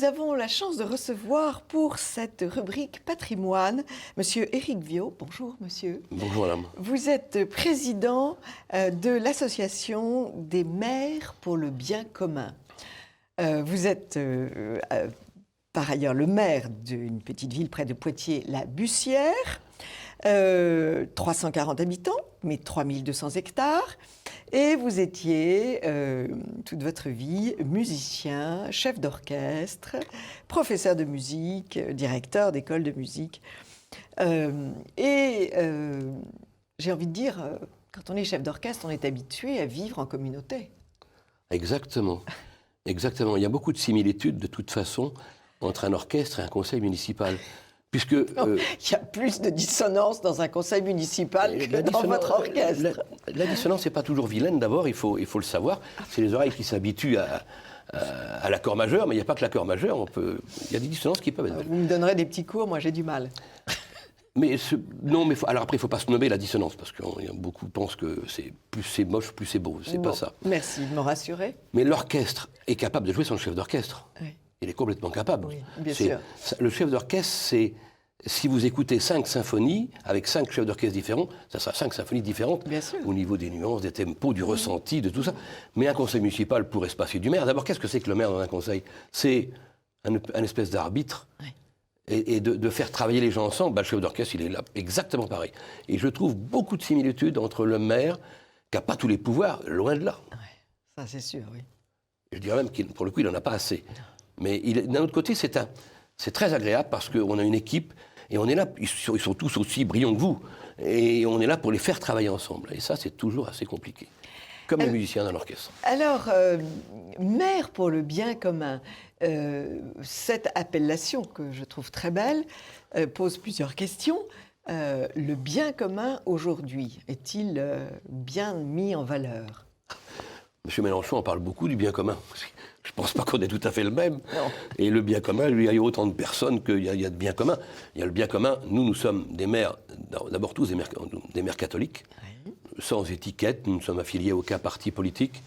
nous avons la chance de recevoir pour cette rubrique patrimoine Monsieur Éric Viaud. Bonjour monsieur. Bonjour madame. Vous êtes président de l'association des maires pour le bien commun. Vous êtes par ailleurs le maire d'une petite ville près de Poitiers, la Bussière. 340 habitants, mais 3200 hectares. Et vous étiez, toute votre vie, musicien, chef d'orchestre, professeur de musique, directeur d'école de musique. J'ai envie de dire, quand on est chef d'orchestre, on est habitué à vivre en communauté. Exactement. Exactement. Il y a beaucoup de similitudes, de toute façon, entre un orchestre et un conseil municipal. Puisque, il y a plus de dissonance dans un conseil municipal que dans votre orchestre. La dissonance n'est pas toujours vilaine, d'abord, il faut le savoir. C'est les oreilles qui s'habituent à l'accord majeur, mais il n'y a pas que l'accord majeur. Il y a des dissonances qui peuvent être belles. Vous me donnerez des petits cours, moi j'ai du mal. Alors après, il ne faut pas se nommer la dissonance, parce que beaucoup pensent que plus c'est moche, plus c'est beau. C'est pas ça. Merci de me rassurer. Mais l'orchestre est capable de jouer sans le chef d'orchestre. Oui. Il est complètement capable. Oui, bien sûr. Le chef d'orchestre, c'est... Si vous écoutez 5 symphonies, avec 5 chefs d'orchestre différents, ça sera 5 symphonies différentes au niveau des nuances, des tempos, du ressenti, de tout ça. Mais un conseil municipal pourrait se passer du maire. D'abord, qu'est-ce que c'est que le maire dans un conseil? C'est un espèce d'arbitre. Oui. Et de faire travailler les gens ensemble. Le chef d'orchestre, il est là exactement pareil. Et je trouve beaucoup de similitudes entre le maire, qui n'a pas tous les pouvoirs, loin de là. Ouais, ça c'est sûr, oui. Je dirais même qu'il, pour le coup, il n'en a pas assez. Mais d'un autre côté, c'est très agréable parce qu'on a une équipe et on est là, ils sont tous aussi brillants que vous, et on est là pour les faire travailler ensemble. Et ça, c'est toujours assez compliqué, comme les musiciens dans l'orchestre. Alors, maire pour le bien commun, cette appellation que je trouve très belle pose plusieurs questions. Le bien commun aujourd'hui, est-il bien mis en valeur? Monsieur Mélenchon en parle beaucoup du bien commun. Je ne pense pas qu'on est tout à fait le même. Non. Et le bien commun, lui, il y a autant de personnes qu'il y a de bien commun. Il y a le bien commun. Nous sommes des maires, d'abord tous des maires catholiques, oui, sans étiquette. Nous ne sommes affiliés à aucun parti politique.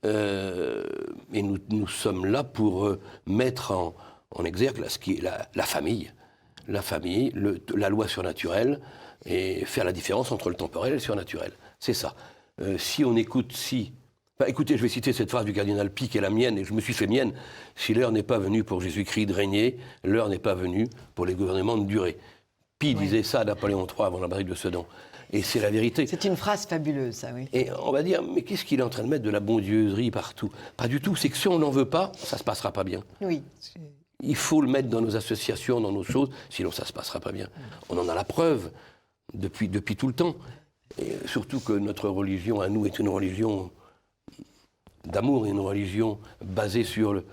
Et nous sommes là pour mettre en exergue ce qui est la famille. La famille, la loi surnaturelle, et faire la différence entre le temporel et le surnaturel. C'est ça. Si on écoute, écoutez, je vais citer cette phrase du cardinal Pie qui est la mienne, et je me suis fait mienne. Si l'heure n'est pas venue pour Jésus-Christ de régner, l'heure n'est pas venue pour les gouvernements de durer. Pie disait ça à Napoléon III avant la bataille de Sedan. Et c'est la vérité. C'est une phrase fabuleuse, ça, oui. Et on va dire, mais qu'est-ce qu'il est en train de mettre de la bondieuserie partout? Pas du tout. C'est que si on n'en veut pas, ça ne se passera pas bien. Oui. Il faut le mettre dans nos associations, dans nos choses, sinon ça ne se passera pas bien. On en a la preuve depuis tout le temps. Et surtout que notre religion, à nous, est une religion d'amour, une religion basée sur le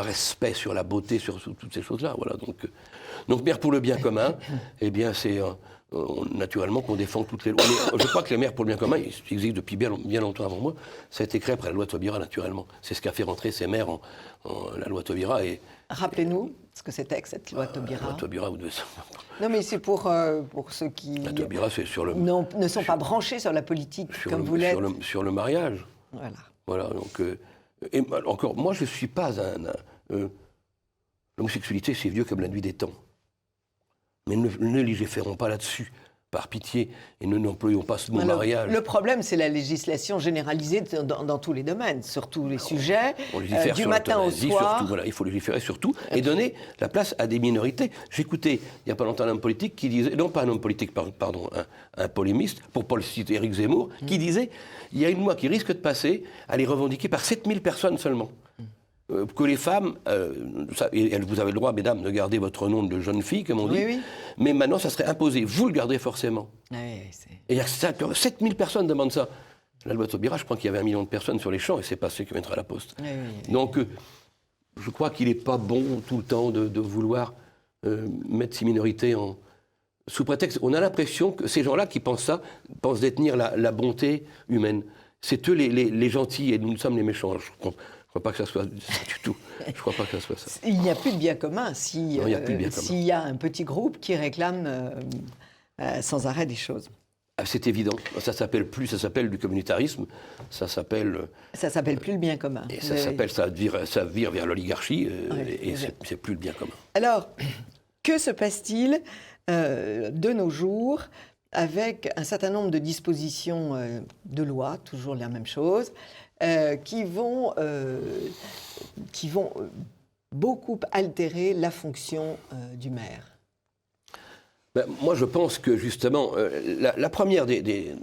respect, sur la beauté, sur toutes ces choses-là. Voilà. Donc maire pour le bien commun, eh bien, c'est naturellement qu'on défend toutes les lois. Je crois que les maires pour le bien commun, ils existent depuis bien longtemps avant moi. Ça a été créé après la loi Taubira, naturellement. C'est ce qui a fait rentrer ces maires la loi Taubira. Rappelez-nous ce que c'était que cette loi Taubira. La loi Taubira, vous devez... Non, mais c'est pour ceux qui la Taubira, c'est sur le... ne sont pas branchés sur la politique, comme vous l'êtes. Sur le mariage. Voilà, donc... et encore, moi, je ne suis pas l'homosexualité, c'est vieux comme la nuit des temps. Mais ne légiférons pas là-dessus, par pitié, et ne n'employons pas ce mot mariage. Le problème, c'est la législation généralisée dans tous les domaines, sur tous les sujets, du matin au soir. Surtout, voilà, il faut légiférer sur tout et donner la place à des minorités. J'écoutais, il n'y a pas longtemps, un homme politique qui disait, non pas un homme politique, pardon, un polémiste, pour pas le citer, Éric Zemmour, qui disait, il y a une loi qui risque de passer, elle est revendiquée par 7000 personnes seulement. Que les femmes, vous avez le droit, mesdames, de garder votre nom de jeune fille, comme on dit, oui. Mais maintenant, ça serait imposé. Vous le gardez forcément. Oui, et il y a 7000 personnes demandent ça. La loi Taubira, je crois qu'il y avait 1 million de personnes sur les champs, et c'est passé que mettre à la poste. Oui. Donc, je crois qu'il n'est pas bon tout le temps de vouloir mettre ces minorités sous prétexte. On a l'impression que ces gens-là qui pensent ça, pensent détenir la bonté humaine. C'est eux les gentils, et nous sommes les méchants. Je ne crois pas que ça soit ça du tout. Je ne crois pas que ça soit ça. Il n'y a plus de bien commun s'il y a un petit groupe qui réclame sans arrêt des choses. Ah, c'est évident. Ça s'appelle du communautarisme. Ça s'appelle plus le bien commun. Et ça vire vers l'oligarchie, et c'est plus le bien commun. Alors, que se passe-t-il de nos jours avec un certain nombre de dispositions de loi, toujours la même chose, qui vont beaucoup altérer la fonction du maire? Ben, moi, je pense que justement, la première des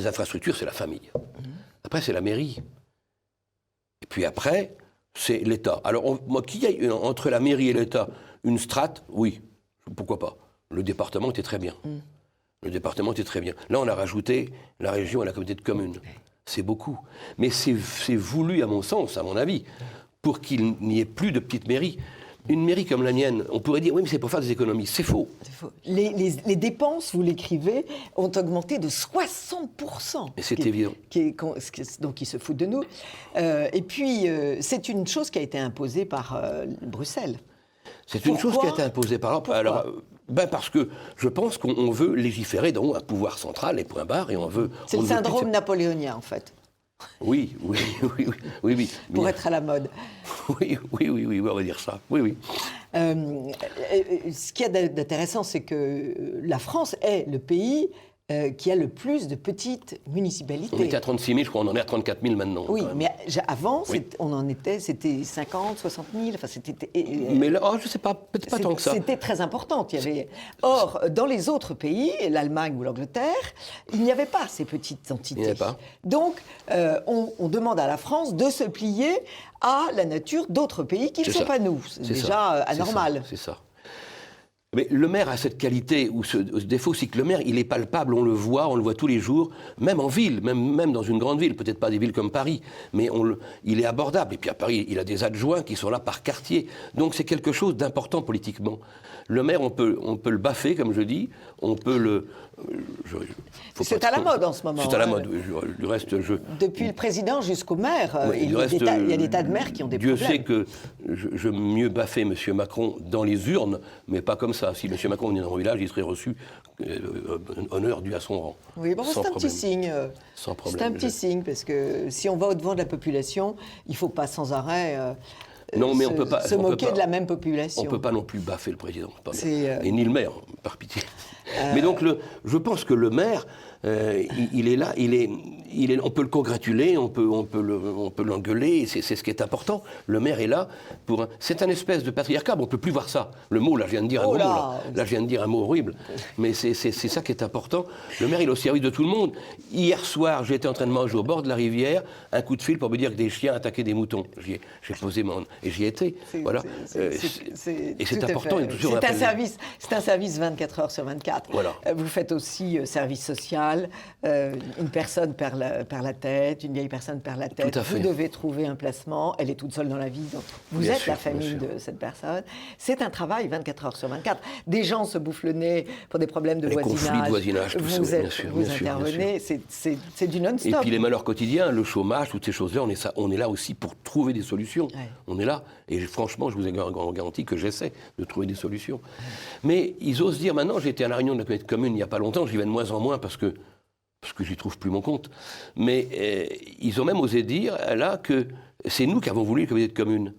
infrastructures, c'est la famille. Après, c'est la mairie. Et puis après, c'est l'État. Alors, moi, qu'il y ait entre la mairie et l'État une strate, oui, pourquoi pas. Le département était très bien. Le département était très bien. Là, on a rajouté la région et la communauté de communes. C'est beaucoup. Mais c'est voulu, à mon sens, à mon avis, pour qu'il n'y ait plus de petites mairies. Une mairie comme la mienne, on pourrait dire, oui, mais c'est pour faire des économies. C'est faux. C'est faux. Les dépenses, vous l'écrivez, ont augmenté de 60%. Mais c'est évident. Donc, ils se foutent de nous. Et puis, c'est une chose qui a été imposée par Bruxelles. C'est une chose qui a été imposée par là. Alors, parce que je pense qu'on veut légiférer dans un pouvoir central, et point barre, et on veut... C'est le syndrome napoléonien, en fait. Oui. Pour être à la mode. Oui, on va dire ça. Oui. Ce qu'il y a d'intéressant, c'est que la France est le pays qui a le plus de petites municipalités. On était à 36 000, je crois, on en est à 34 000 maintenant. Oui, mais avant, c'était 50, 60 000. Enfin, mais là, je ne sais pas, peut-être pas tant que ça. C'était très important. Or, dans les autres pays, l'Allemagne ou l'Angleterre, il n'y avait pas ces petites entités. Il n'y avait pas. Donc, on demande à la France de se plier à la nature d'autres pays qui ne sont pas nous. C'est déjà anormal. C'est ça. Mais le maire a cette qualité, ou ce défaut, c'est que le maire, il est palpable, on le voit tous les jours, même en ville, même dans une grande ville, peut-être pas des villes comme Paris, mais il est abordable. Et puis à Paris, il a des adjoints qui sont là par quartier. Donc c'est quelque chose d'important politiquement. Le maire, on peut le baffer, comme je dis, on peut le... C'est à la mode en ce moment. C'est à la mode, du reste, Depuis le président jusqu'au maire, il y a des tas de maires qui ont des Dieu problèmes. sait que je mieux baffer M. Macron dans les urnes, mais pas comme ça. Si M. Macron venait dans mon village, il serait reçu honneur dû à son rang. Oui, bon, c'est un petit signe. Sans problème. C'est un petit signe, parce que si on va au-devant de la population, il ne faut pas sans arrêt... Non, mais on peut pas se moquer de la même population. On ne peut pas non plus baffer le président, et ni le maire, par pitié. Mais donc, je pense que le maire, il est là, on peut le congratuler, on peut l'engueuler, c'est ce qui est important. Le maire est là pour... C'est un espèce de patriarcat, on ne peut plus voir ça. Le mot, là, je viens de dire un gros mot, là, je viens de dire un mot horrible. Mais c'est ça qui est important. Le maire, il est au service de tout le monde. Hier soir, j'étais en train de manger au bord de la rivière, un coup de fil pour me dire que des chiens attaquaient des moutons. J'ai posé et j'y étais. Voilà. Et c'est important. C'est un service 24 heures sur 24. Voilà. Vous faites aussi service social. Une personne perd la tête, une vieille personne perd la tête. Tout à fait. Vous devez trouver un placement. Elle est toute seule dans la vie. Donc vous êtes la famille de cette personne. C'est un travail 24 heures sur 24. Des gens se bouffent le nez pour des problèmes de voisinage. Conflits de voisinage, tout ça, bien sûr. Vous intervenez. C'est du non-stop. Et puis les malheurs quotidiens, le chômage, toutes ces choses-là, on est là aussi pour trouver des solutions. Ouais. On est là. Et franchement, je vous ai garanti que j'essaie de trouver des solutions. Mais ils osent dire, maintenant, j'ai été à la réunion de la communauté de communes il n'y a pas longtemps, j'y vais de moins en moins parce que j'y trouve plus mon compte. Mais ils ont même osé dire, là, que c'est nous qui avons voulu la communauté de communes.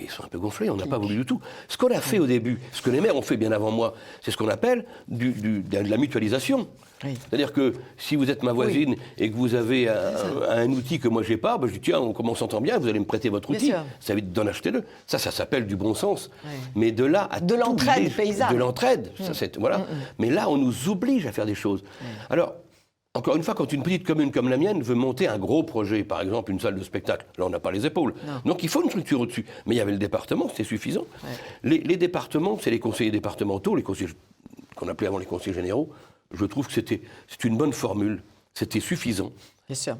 Ils sont un peu gonflés, on n'a pas voulu du tout. Ce qu'on a fait au début, ce que les maires ont fait bien avant moi, c'est ce qu'on appelle de la mutualisation. Oui. C'est-à-dire que si vous êtes ma voisine et que vous avez un outil que moi j'ai pas, je dis tiens, comme on s'entend bien, vous allez me prêter votre outil. Ça veut dire d'en acheter deux. Ça s'appelle du bon sens. Oui. Mais de là à... De l'entraide paysanne. De l'entraide. Voilà. Mais là, on nous oblige à faire des choses. Alors, encore une fois, quand une petite commune comme la mienne veut monter un gros projet, par exemple une salle de spectacle, là on n'a pas les épaules. Non. Donc il faut une structure au-dessus. Mais il y avait le département, c'était suffisant. Ouais. Les départements, c'est les conseillers départementaux, les conseillers qu'on appelait avant les conseillers généraux. Je trouve que c'est une bonne formule. C'était suffisant. Bien sûr.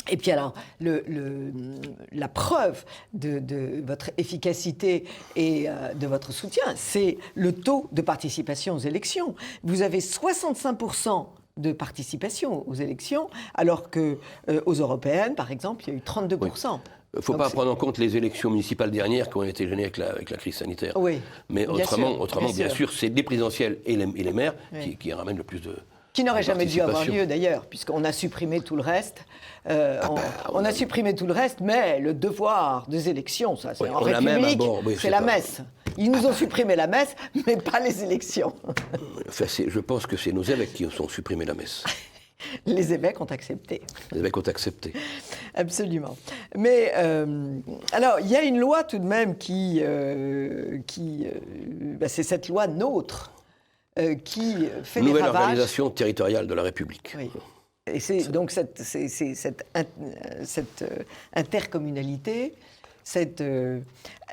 Et puis alors, la preuve de votre efficacité et de votre soutien, c'est le taux de participation aux élections. Vous avez 65% de participation aux élections, alors qu'aux européennes, par exemple, il y a eu 32%. Oui. Il ne faut pas prendre en compte les élections municipales dernières qui ont été gênées avec la crise sanitaire. Oui, mais autrement, bien sûr, c'est les présidentielles et les maires qui ramènent le plus Qui n'aurait de jamais dû avoir participation. lieu d'ailleurs, puisqu'on a supprimé tout le reste. On a supprimé tout le reste, mais le devoir des élections, ça, c'est Oui, en on a même République, oui, c'est la pas- messe. Ils nous ont supprimé la messe, mais pas les élections. Enfin, je pense que c'est nos évêques qui ont supprimé la messe. Les évêques ont accepté. Les évêques ont accepté. Absolument. Mais alors, il y a une loi tout de même c'est cette loi NOTRe qui fait Nouvelle des ravages. organisation territoriale de la République. Oui. Et c'est donc cette intercommunalité.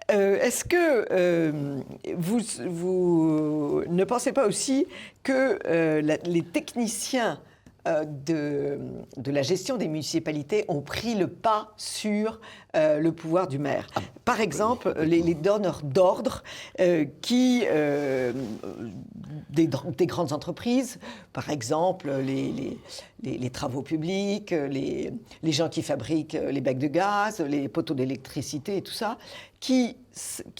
Est-ce que vous ne pensez pas aussi que les techniciens de la gestion des municipalités ont pris le pas sur le pouvoir du maire? Par exemple, les donneurs d'ordre des grandes entreprises, par exemple les travaux publics, les gens qui fabriquent les becs de gaz, les poteaux d'électricité et tout ça, qui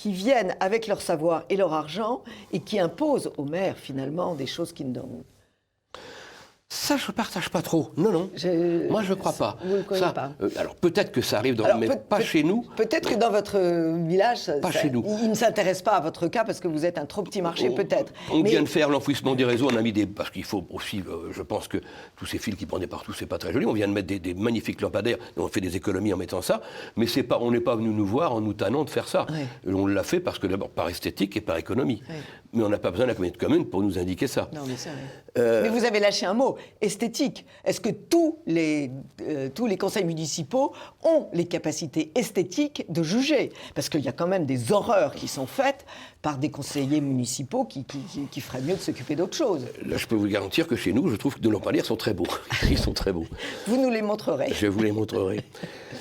viennent avec leur savoir et leur argent et qui imposent au maire finalement des choses qui ne donnent. Ça, je ne partage pas trop. Non, non. Moi, je ne crois pas. Vous ne le connaissez pas. Alors, peut-être que ça arrive, mais pas chez nous. Peut-être que dans votre village, Chez nous. il ne s'intéresse pas à votre cas parce que vous êtes un trop petit marché, peut-être. On vient de faire l'enfouissement des réseaux, on a mis parce qu'il faut aussi, je pense que tous ces fils qui prenaient partout, c'est pas très joli. On vient de mettre des magnifiques lampadaires, et on fait des économies en mettant ça. Mais on n'est pas venu nous voir en nous tannant de faire ça. Oui. On l'a fait parce que d'abord par esthétique et par économie. Oui. Mais on n'a pas besoin de la communauté de communes pour nous indiquer ça. Non, mais c'est vrai. Mais vous avez lâché un mot, esthétique. Est-ce que tous les conseils municipaux ont les capacités esthétiques de juger? Parce qu'il y a quand même des horreurs qui sont faites par des conseillers municipaux qui feraient mieux de s'occuper d'autre chose. Là, je peux vous garantir que chez nous, je trouve que nos lampadaires sont très beaux. Ils sont très beaux. Vous nous les montrerez. Je vous les montrerai.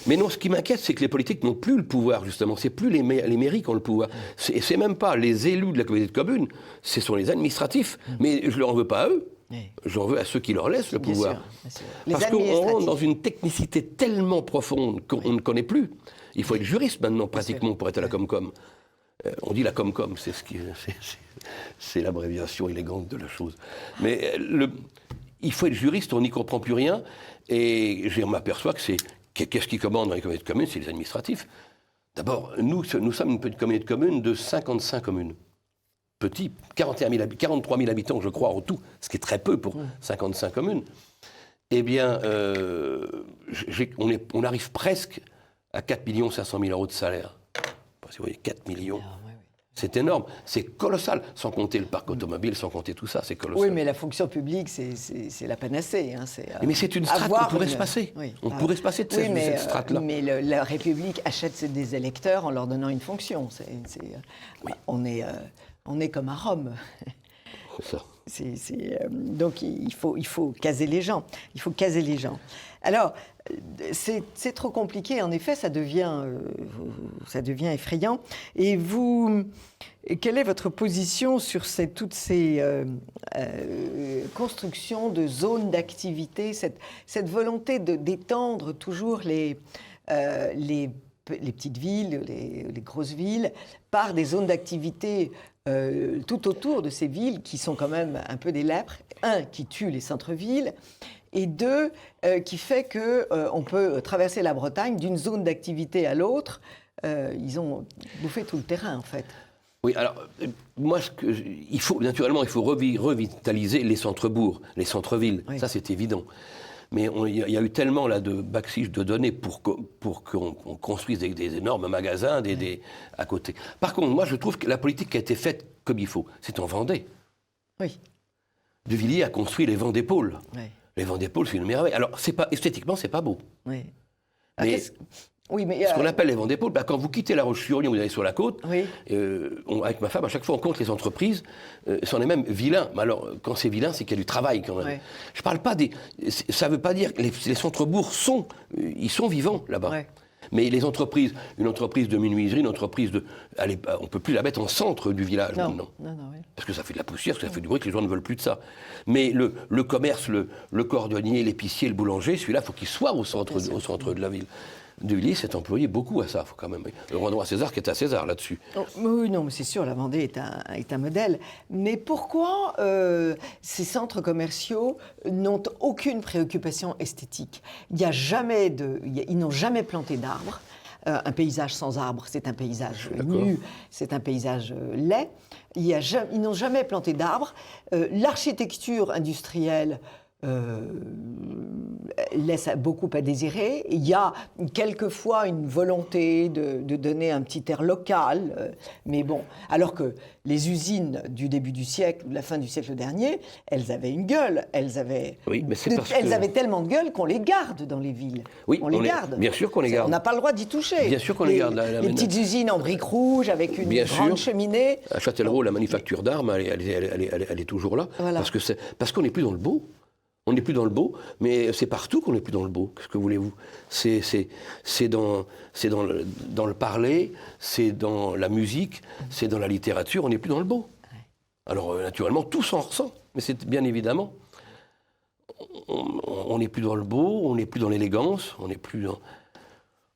Mais non, ce qui m'inquiète, c'est que les politiques n'ont plus le pouvoir, justement. C'est plus les mairies qui ont le pouvoir. C'est même pas les élus de la communauté de communes, ce sont les administratifs. Mais je ne leur en veux pas à eux. Oui. J'en veux à ceux qui leur laissent le Bien pouvoir. sûr, bien sûr. Parce qu'on rentre dans une technicité tellement profonde qu'on ne connaît plus. Il faut être juriste maintenant, pratiquement, pour être à la Comcom. On dit la Comcom, c'est l'abréviation élégante de la chose. Mais il faut être juriste, on n'y comprend plus rien. Et je m'aperçois que qu'est-ce qui commande dans les communautés de communes? C'est les administratifs. D'abord, nous sommes une petite communauté de communes de 55 communes. Petit, 43 000 habitants, je crois, en tout, ce qui est très peu pour 55 communes. Eh bien, on arrive presque à 4 500 000 euros de salaire. Vous voyez, 4 millions. C'est énorme, c'est colossal, sans compter le parc automobile, sans compter tout ça, c'est colossal. Oui, mais la fonction publique, c'est la panacée. Hein, mais c'est une strate qu'on pourrait se passer. Oui, on pourrait se passer de cette strate-là. Mais la République achète des électeurs en leur donnant une fonction. Oui. On est comme à Rome. Ça. Donc il faut caser les gens. Il faut caser les gens. Alors, c'est trop compliqué. En effet, ça devient effrayant. Et vous, quelle est votre position sur toutes ces constructions de zones d'activité, cette volonté d'étendre toujours les petites villes, les grosses villes, par des zones d'activité tout autour de ces villes qui sont quand même un peu des lèpres. Un, qui tue les centres-villes, et deux, qui fait qu'on peut traverser la Bretagne d'une zone d'activité à l'autre. Ils ont bouffé tout le terrain, en fait. Oui, alors, moi, naturellement, il faut revitaliser les centres-bourgs, les centres-villes. Oui. Ça, c'est évident. Mais il y a eu tellement là, de backfish de données pour qu'on construise des énormes magasins à côté. Par contre, moi, je trouve que la politique qui a été faite comme il faut, c'est en Vendée. Oui. De Villiers a construit les Vendée-Pôles. Oui. Les Vendée-Pôles, c'est une merveille. Alors, esthétiquement, c'est pas beau. Oui. Mais ce qu'on appelle les Vendée-Pôles, quand vous quittez La Roche-sur-Yon, vous allez sur la côte, oui. Avec ma femme, à chaque fois, on compte les entreprises, c'en est même vilain. Mais alors, quand c'est vilain, c'est qu'il y a du travail quand même. Oui. Je parle pas ça veut pas dire que les centres-bourgs sont vivants là-bas. Oui. Mais les entreprises, une entreprise de menuiserie, une entreprise on ne peut plus la mettre en centre du village maintenant. Non, oui. Parce que ça fait de la poussière, parce que ça fait du bruit, que les gens ne veulent plus de ça. Mais le commerce, le cordonnier, l'épicier, le boulanger, celui-là, il faut qu'il soit au centre de la ville. de Villiers s'est employé beaucoup à ça, faut quand même. Rendons à César qui est à César là-dessus. Oh, oui, non, mais c'est sûr, la Vendée est un modèle. Mais pourquoi ces centres commerciaux n'ont aucune préoccupation esthétique? Ils n'ont jamais planté d'arbres. Un paysage sans arbres, c'est un paysage nu, c'est un paysage laid. Ils n'ont jamais planté d'arbres. L'architecture industrielle laisse beaucoup à désirer. Il y a quelquefois une volonté de donner un petit air local, mais bon, alors que les usines du début du siècle, de la fin du siècle dernier, elles avaient une gueule, elles avaient tellement de gueule qu'on les garde dans les villes. Oui, on les garde. Bien sûr qu'on les garde. On n'a pas le droit d'y toucher. Bien sûr qu'on les garde. Les petites usines en briques rouges avec une grande cheminée. À Châtellerault, la manufacture d'armes, elle est toujours là, voilà. parce qu'on n'est plus dans le beau. On n'est plus dans le beau, mais c'est partout qu'on n'est plus dans le beau. Qu'est-ce que voulez-vous? C'est dans le parler, c'est dans la musique, c'est dans la littérature, on n'est plus dans le beau. Alors, naturellement, tout s'en ressent, mais c'est bien évidemment. On n'est plus dans le beau, on n'est plus dans l'élégance, on n'est plus dans...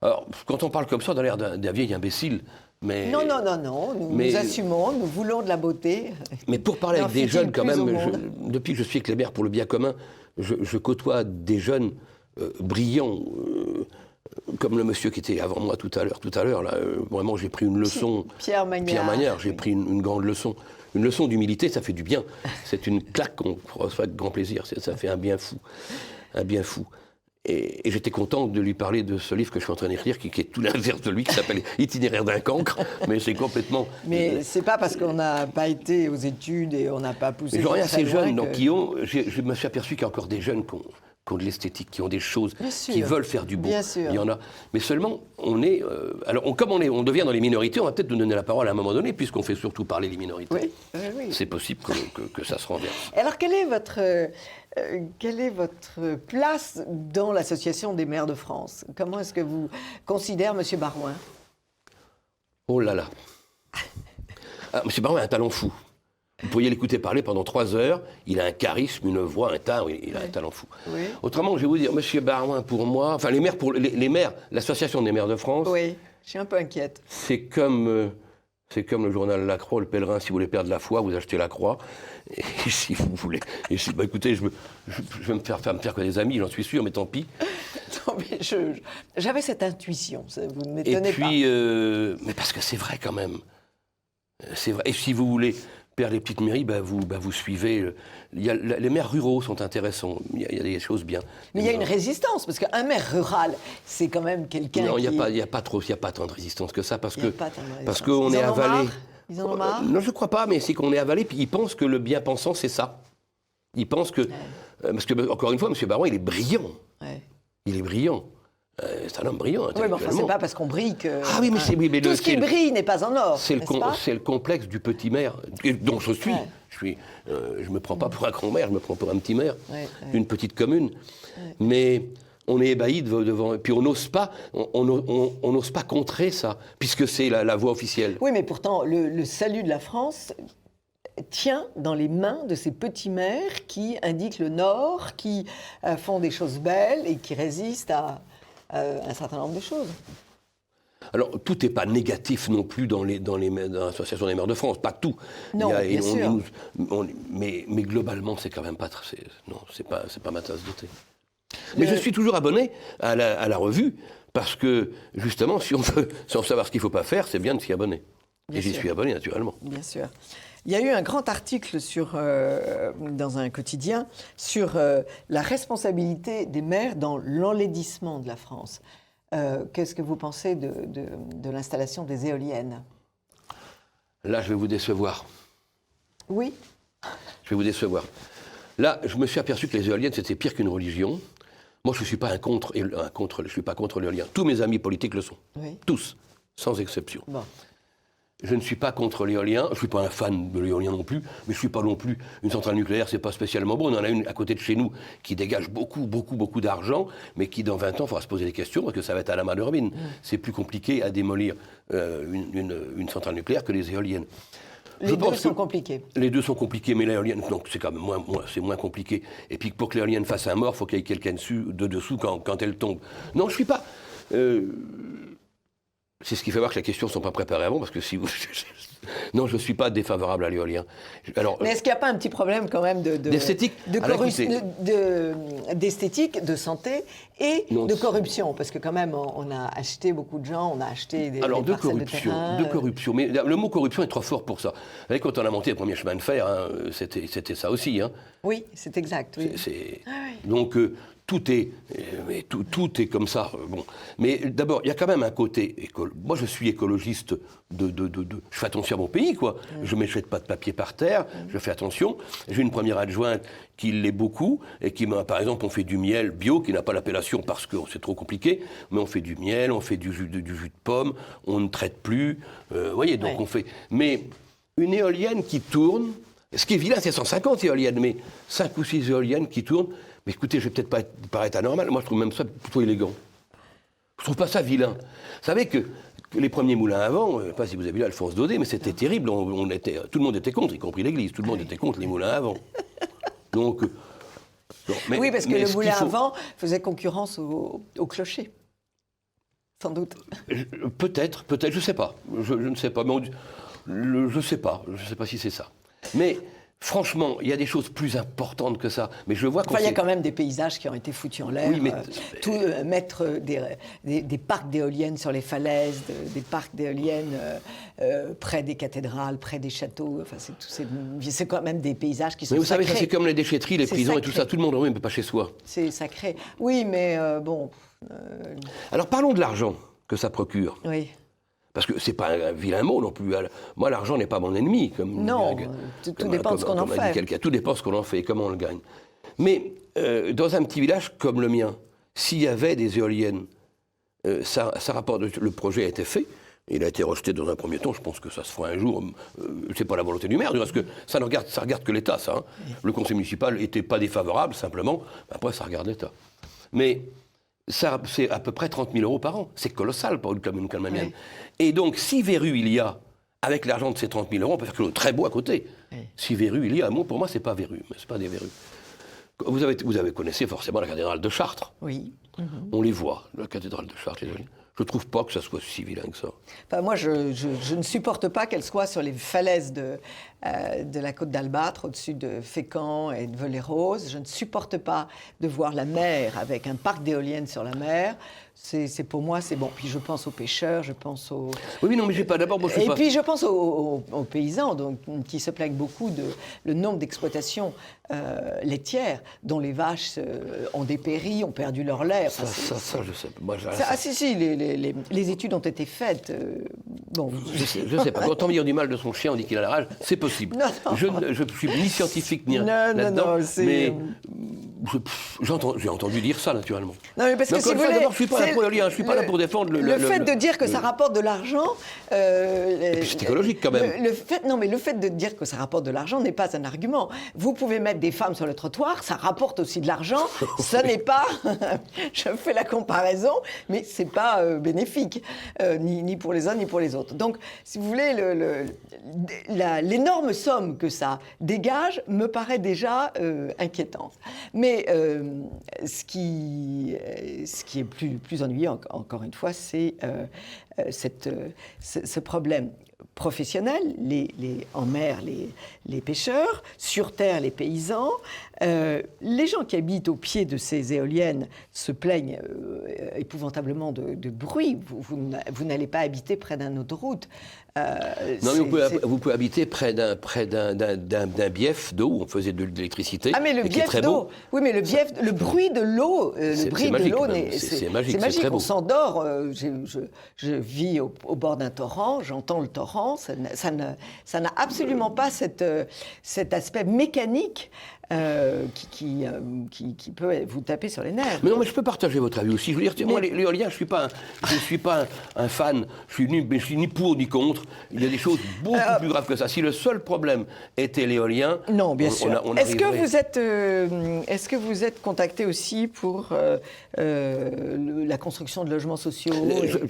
Alors, quand on parle comme ça, on a l'air d'un vieil imbécile. Mais, non, nous assumons, nous voulons de la beauté. Mais pour parler avec des jeunes, quand même, depuis que je suis avec les maires pour le bien commun, je côtoie des jeunes brillants, comme le monsieur qui était avant moi tout à l'heure, là, vraiment, j'ai pris une leçon. Pierre Magnard, j'ai pris une grande leçon. Une leçon d'humilité, ça fait du bien. C'est une claque qu'on reçoit avec grand plaisir. Ça fait un bien fou. Un bien fou. Et j'étais content de lui parler de ce livre que je suis en train d'écrire, qui est tout l'inverse de lui, qui s'appelle Itinéraire d'un cancre, mais c'est complètement... Mais c'est pas parce qu'on n'a pas été aux études et on n'a pas poussé... Mais je regarde ces jeunes, donc, je me suis aperçu qu'il y a encore des jeunes qui ont de l'esthétique, qui ont des choses, qui veulent faire du beau. Bien sûr. Il y en a. Mais seulement, on est... comme on devient dans les minorités, on va peut-être nous donner la parole à un moment donné, puisqu'on fait surtout parler les minorités. Oui. C'est possible que ça se renverse. Alors, quelle est votre place dans l'Association des maires de France? Comment est-ce que vous considérez M. Barouin? Oh là là. M. Barouin a un talent fou. Vous pourriez l'écouter parler pendant 3 heures. Il a un charisme, une voix, il a un talent fou. Oui. Autrement, je vais vous dire, M. Barouin, pour moi, enfin les maires, l'Association des maires de France. Oui, je suis un peu inquiète. C'est comme le journal La Croix, le pèlerin, si vous voulez perdre la foi, vous achetez La Croix. Et si vous voulez... écoutez, je vais me faire que des amis, j'en suis sûr, mais tant pis. Non, mais j'avais cette intuition, vous ne m'étonnez pas. Et puis, mais parce que c'est vrai quand même. C'est vrai. Et si vous voulez perdre les petites mairies, vous suivez... les maires ruraux sont intéressants, il y a des choses bien. Mais il y a une résistance, parce qu'un maire rural, c'est quand même quelqu'un non, qui... Non, il n'y a pas tant de résistance que ça, parce qu'on est avalé... Ils en ont marre? Non, je ne crois pas, mais c'est qu'on est avalé, puis ils pensent que le bien-pensant, c'est ça. Ils pensent que... parce que, encore une fois, M. Barouin, il est brillant. Ouais. Il est brillant. C'est un homme brillant, intellectuellement. Oui, mais enfin, c'est pas parce qu'on brille que... Ah oui, mais tout ce qui brille n'est pas en or, c'est le complexe du petit maire, dont je suis. Ouais. Je me prends pas pour un grand maire, je me prends pour un petit maire d'une petite commune. Ouais. Mais... on est ébahi devant, et puis on n'ose pas contrer ça, puisque c'est la voie officielle. Oui, mais pourtant, le salut de la France tient dans les mains de ces petits maires qui indiquent le Nord, qui font des choses belles et qui résistent à un certain nombre de choses. Alors, tout n'est pas négatif non plus dans l'Association des maires de France, pas tout. Non, bien sûr. Mais globalement, c'est quand même pas... c'est pas ma tasse de thé. Mais je suis toujours abonné à la revue, parce que, justement, si on veut savoir ce qu'il ne faut pas faire, c'est bien de s'y abonner. Et j'y suis abonné, naturellement. Bien sûr. Il y a eu un grand article dans un quotidien sur la responsabilité des maires dans l'enlaidissement de la France. Qu'est-ce que vous pensez de l'installation des éoliennes? Là, je vais vous décevoir. Oui. Je vais vous décevoir. Là, je me suis aperçu que les éoliennes, c'était pire qu'une religion. Moi, je ne suis pas je suis pas contre l'éolien. Tous mes amis politiques le sont. Oui. Tous, sans exception. Bon. Je ne suis pas contre l'éolien. Je ne suis pas un fan de l'éolien non plus, mais je ne suis pas non plus une centrale nucléaire, c'est pas spécialement bon. On en a une à côté de chez nous qui dégage beaucoup d'argent, mais qui, dans 20 ans, il faudra se poser des questions, parce que ça va être à la main de Robin. C'est plus compliqué à démolir une centrale nucléaire que les éoliennes. Les deux sont compliqués. Les deux sont compliqués, mais l'éolienne, donc c'est quand même moins compliqué. Et puis pour que l'éolienne fasse un mort, il faut qu'il y ait quelqu'un de dessous quand elle tombe. Non, je suis pas. c'est ce qui fait voir que les questions ne sont pas préparées avant, parce que si vous... Non, je ne suis pas défavorable à l'éolien. Alors, mais est-ce qu'il n'y a pas un petit problème quand même d'esthétique, d'esthétique, de santé et non, de corruption? Parce que quand même, on a acheté beaucoup de gens, on a acheté des de parcelles de terrain. De corruption. Mais le mot corruption est trop fort pour ça. Vous savez, quand on a monté le premier chemin de fer, hein, c'était ça aussi. Hein. Oui, c'est exact. Oui. Donc, tout est comme ça. Bon. Mais d'abord, il y a quand même un côté... Moi, je suis écologiste je fais attention à mon pays, quoi. Je ne m'échette pas de papier par terre, je fais attention. J'ai une première adjointe qui l'est beaucoup, et qui, par exemple, on fait du miel bio, qui n'a pas l'appellation parce que c'est trop compliqué, mais on fait du miel, on fait du jus de pomme, on ne traite plus. Vous voyez, donc on fait... Mais une éolienne qui tourne... Ce qui est vilain, c'est 150 éoliennes, mais 5 ou 6 éoliennes qui tournent... Mais écoutez, je vais peut-être pas paraître anormal, moi je trouve même ça plutôt élégant. Je trouve pas ça vilain. Vous savez que les premiers moulins à vent, je ne sais pas si vous avez vu Alphonse Daudet, mais c'était terrible, tout le monde était contre, y compris l'Église, tout le monde était contre les moulins à vent. Donc, oui, parce que le moulin à vent faisait concurrence au clocher, sans doute. Peut-être, je ne sais pas, je ne sais pas, mais je ne sais pas si c'est ça. Mais... Franchement, il y a des choses plus importantes que ça. Mais je vois il y a quand même des paysages qui ont été foutus en l'air. Oui, mais... mettre des parcs d'éoliennes sur les falaises, des parcs d'éoliennes près des cathédrales, près des châteaux. Enfin, c'est quand même des paysages qui sont sacrés. Mais vous savez, ça c'est comme les déchetteries, les prisons et tout ça. Tout le monde en veut, mais pas chez soi. C'est sacré. Oui, mais bon... Alors parlons de l'argent que ça procure. Oui. Parce que c'est pas un vilain mot non plus. Moi, l'argent n'est pas mon ennemi. Tout dépend de ce qu'on en fait. Tout dépend de ce qu'on en fait et comment on le gagne. Mais dans un petit village comme le mien, s'il y avait des éoliennes, ça rapporte. Le projet a été fait. Il a été rejeté dans un premier temps. Je pense que ça se fera un jour. C'est pas la volonté du maire, parce que ça regarde que l'État, ça. Hein. Le conseil municipal n'était pas défavorable, simplement. Après, ça regarde l'État. Mais ça, c'est à peu près 30 000 € par an. C'est colossal pour une commune comme la mienne. Oui. Et donc, si verrue il y a, avec l'argent de ces 30 000 €, on peut faire quelque chose de très beau à côté. Oui. Si verrue il y a, pour moi, c'est pas verrue, mais c'est pas des verrues. Vous connaissez forcément la cathédrale de Chartres. Oui. On les voit, la cathédrale de Chartres. Je ne trouve pas que ça soit si vilain que ça. Enfin, moi, je ne supporte pas qu'elle soit sur les falaises de la côte d'Albâtre, au-dessus de Fécamp et de Velay-Rose. Je ne supporte pas de voir la mer avec un parc d'éoliennes sur la mer. C'est pour moi, c'est bon. Puis je pense aux pêcheurs, je pense aux... Oui, non, mais j'ai pas... D'abord, moi, je suis Et pas... puis je pense aux paysans, donc, qui se plaignent beaucoup le nombre d'exploitations laitières dont les vaches ont dépéri, ont perdu leur lait. Enfin, ça, je sais. Moi, si, les études ont été faites. Bon. Je sais pas. Quand on dit du mal de son chien, on dit qu'il a la rage. C'est possible. Non. Je ne suis ni scientifique ni là-dedans. Mais j'ai entendu dire ça, naturellement. Non, mais parce que si vous voulez... Je ne suis pas là pour je suis pas là pour défendre le fait de dire que ça rapporte de l'argent... c'est écologique, quand même. Mais le fait de dire que ça rapporte de l'argent n'est pas un argument. Vous pouvez mettre des femmes sur le trottoir, ça rapporte aussi de l'argent. Ça n'est pas... Je fais la comparaison, mais c'est pas bénéfique, ni pour les uns ni pour les autres. Donc, si vous voulez, l'énorme somme que ça dégage me paraît déjà inquiétante. Mais ce qui est plus ennuyeux, encore une fois, c'est ce problème professionnel, en mer, les pêcheurs, sur terre, les paysans. Les gens qui habitent au pied de ces éoliennes se plaignent épouvantablement de bruit. Vous n'allez pas habiter près d'une autoroute. Non, mais vous pouvez habiter près d'un bief d'eau où on faisait de l'électricité. Ah, mais le bief d'eau. Oui, mais le bruit de l'eau, c'est magique. C'est magique. On s'endort. Je vis au bord d'un torrent, j'entends le torrent. Ça n'a absolument pas cet aspect mécanique qui peut vous taper sur les nerfs. Mais non, mais je peux partager votre avis aussi. Je veux dire, moi, l'éolien, je ne suis pas un fan. Je suis ni pour ni contre. Il y a des choses beaucoup plus graves que ça. Si le seul problème était l'éolien, non, bien sûr. Est-ce que vous êtes contacté aussi pour la construction de logements sociaux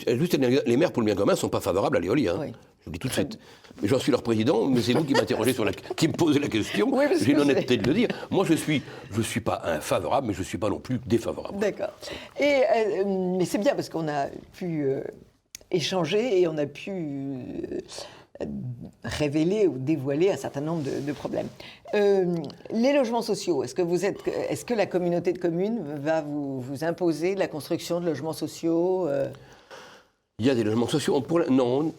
Juste, les maires pour le bien commun ne sont pas favorables à l'éolien. Oui. Je vous dis tout de suite. Mais j'en suis leur président, mais c'est vous qui m'interrogez qui me posez la question. Oui, j'ai l'honnêteté de le dire. Moi, je suis pas favorable, mais je ne suis pas non plus défavorable. D'accord. Mais c'est bien parce qu'on a pu échanger et on a pu révéler ou dévoiler un certain nombre de problèmes. Les logements sociaux, est-ce que la communauté de communes va vous imposer la construction de logements sociaux Il y a des logements sociaux. Non,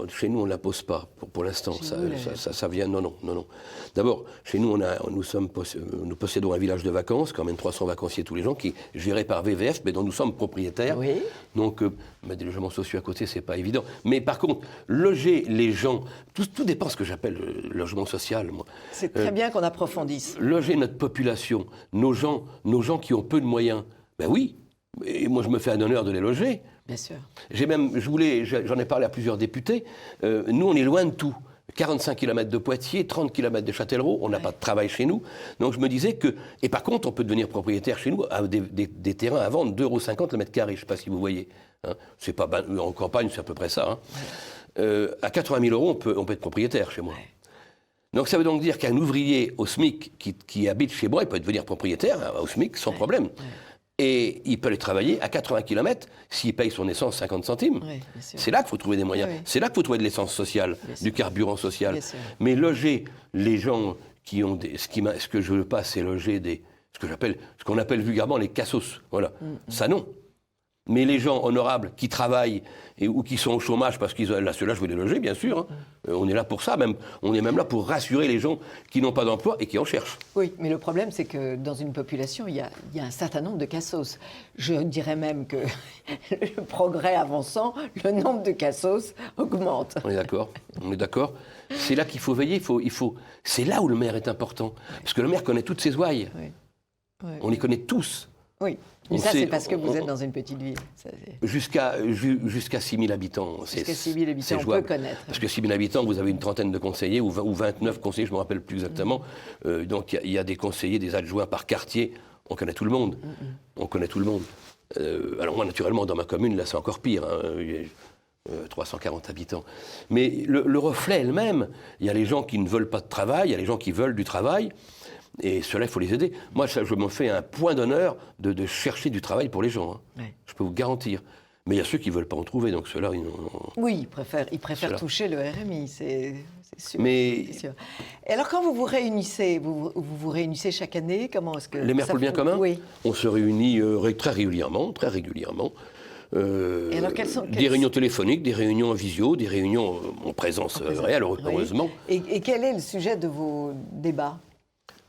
chez nous, on ne la pose pas pour l'instant. Ça vient. Non. D'abord, chez nous, nous possédons un village de vacances, quand même 300 vacanciers tous les ans, qui est géré par VVF, mais dont nous sommes propriétaires. Oui. Donc, des logements sociaux à côté, c'est pas évident. Mais par contre, loger les gens, tout dépend de ce que j'appelle le logement social, moi. C'est très bien qu'on approfondisse. Loger notre population, nos gens qui ont peu de moyens, ben oui. Et moi, je me fais un honneur de les loger. Bien sûr. J'en ai parlé à plusieurs députés. Nous, on est loin de tout. 45 km de Poitiers, 30 km de Châtellerault, on n'a pas de travail chez nous. Donc je me disais que... Et par contre, on peut devenir propriétaire chez nous à des terrains à vendre 2,50 € le mètre carré, je ne sais pas si vous voyez. Hein. C'est pas, en campagne, c'est à peu près ça. Hein. À 80 000 €, on peut être propriétaire chez moi. Ouais. Donc ça veut donc dire qu'un ouvrier au SMIC qui habite chez moi, il peut devenir propriétaire au SMIC sans problème. Ouais. Et il peut aller travailler à 80 km s'il paye son essence 50 centimes. Oui, c'est là qu'il faut trouver des moyens. Oui. C'est là qu'il faut trouver de l'essence sociale, du carburant social. Mais loger les gens qui ont ce que je veux pas, c'est loger ce qu'on appelle vulgairement les cassos. Voilà. Ça non. Mais les gens honorables qui travaillent ou qui sont au chômage parce qu'ils ont... Là, ceux-là, je veux les loger, bien sûr. Hein. On est là pour ça, même. On est même là pour rassurer les gens qui n'ont pas d'emploi et qui en cherchent. Oui, mais le problème, c'est que dans une population, il y a un certain nombre de cassos. Je dirais même que le progrès avançant, le nombre de cassos augmente. On est d'accord. C'est là qu'il faut veiller. C'est là où le maire est important. Parce que le maire connaît toutes ses ouailles. Oui. On les connaît tous. Oui. Mais ça, c'est parce que vous êtes dans une petite ville. Jusqu'à 6 000 habitants. Jusqu'à 6 000 habitants, on peut connaître. Parce que 6 000 habitants, vous avez une trentaine de conseillers, ou 29 conseillers, je ne me rappelle plus exactement. Donc il y a des conseillers, des adjoints par quartier. On connaît tout le monde. On connaît tout le monde. Alors moi, naturellement, dans ma commune, là, c'est encore pire. Hein. 340 habitants. Mais le reflet est le même. Il y a les gens qui ne veulent pas de travail, il y a les gens qui veulent du travail. Et cela, il faut les aider. Moi, je me fais un point d'honneur de chercher du travail pour les gens. Hein. Oui. Je peux vous garantir. Mais il y a ceux qui ne veulent pas en trouver, donc ceux-là... Oui, ils préfèrent toucher le RMI, c'est sûr. C'est sûr. Et alors, quand vous vous réunissez, vous réunissez chaque année, comment est-ce que... Les maires pour le bien commun, oui. On se réunit très régulièrement. Et alors, des réunions téléphoniques, des réunions en visio, des réunions en présence réelle, heureusement. Et quel est le sujet de vos débats ?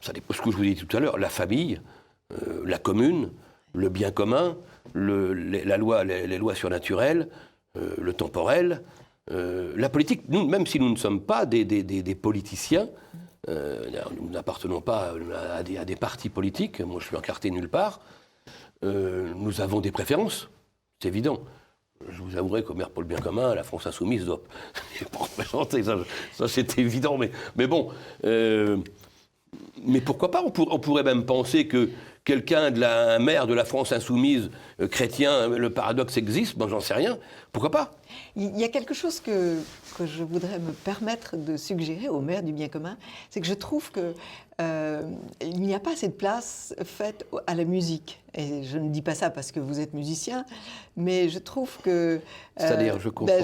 Ça dépend de ce que je vous ai dit tout à l'heure, la famille, la commune, le bien commun, les lois surnaturelles, le temporel, la politique. Nous, même si nous ne sommes pas des politiciens, nous n'appartenons pas à des partis politiques, moi je suis encarté nulle part, nous avons des préférences, c'est évident. Je vous avouerai qu'au maire pour le bien commun, la France insoumise doit pas représenter, ça c'est évident, mais bon... Mais pourquoi pas ? On pourrait même penser que un maire de la France insoumise, chrétien, le paradoxe existe, bon, j'en sais rien. Pourquoi pas ? Il y a quelque chose que je voudrais me permettre de suggérer au maire du bien commun, c'est que je trouve qu'il n'y a pas assez de place faite à la musique. Et je ne dis pas ça parce que vous êtes musicien, mais je trouve que... C'est-à-dire, je comprends.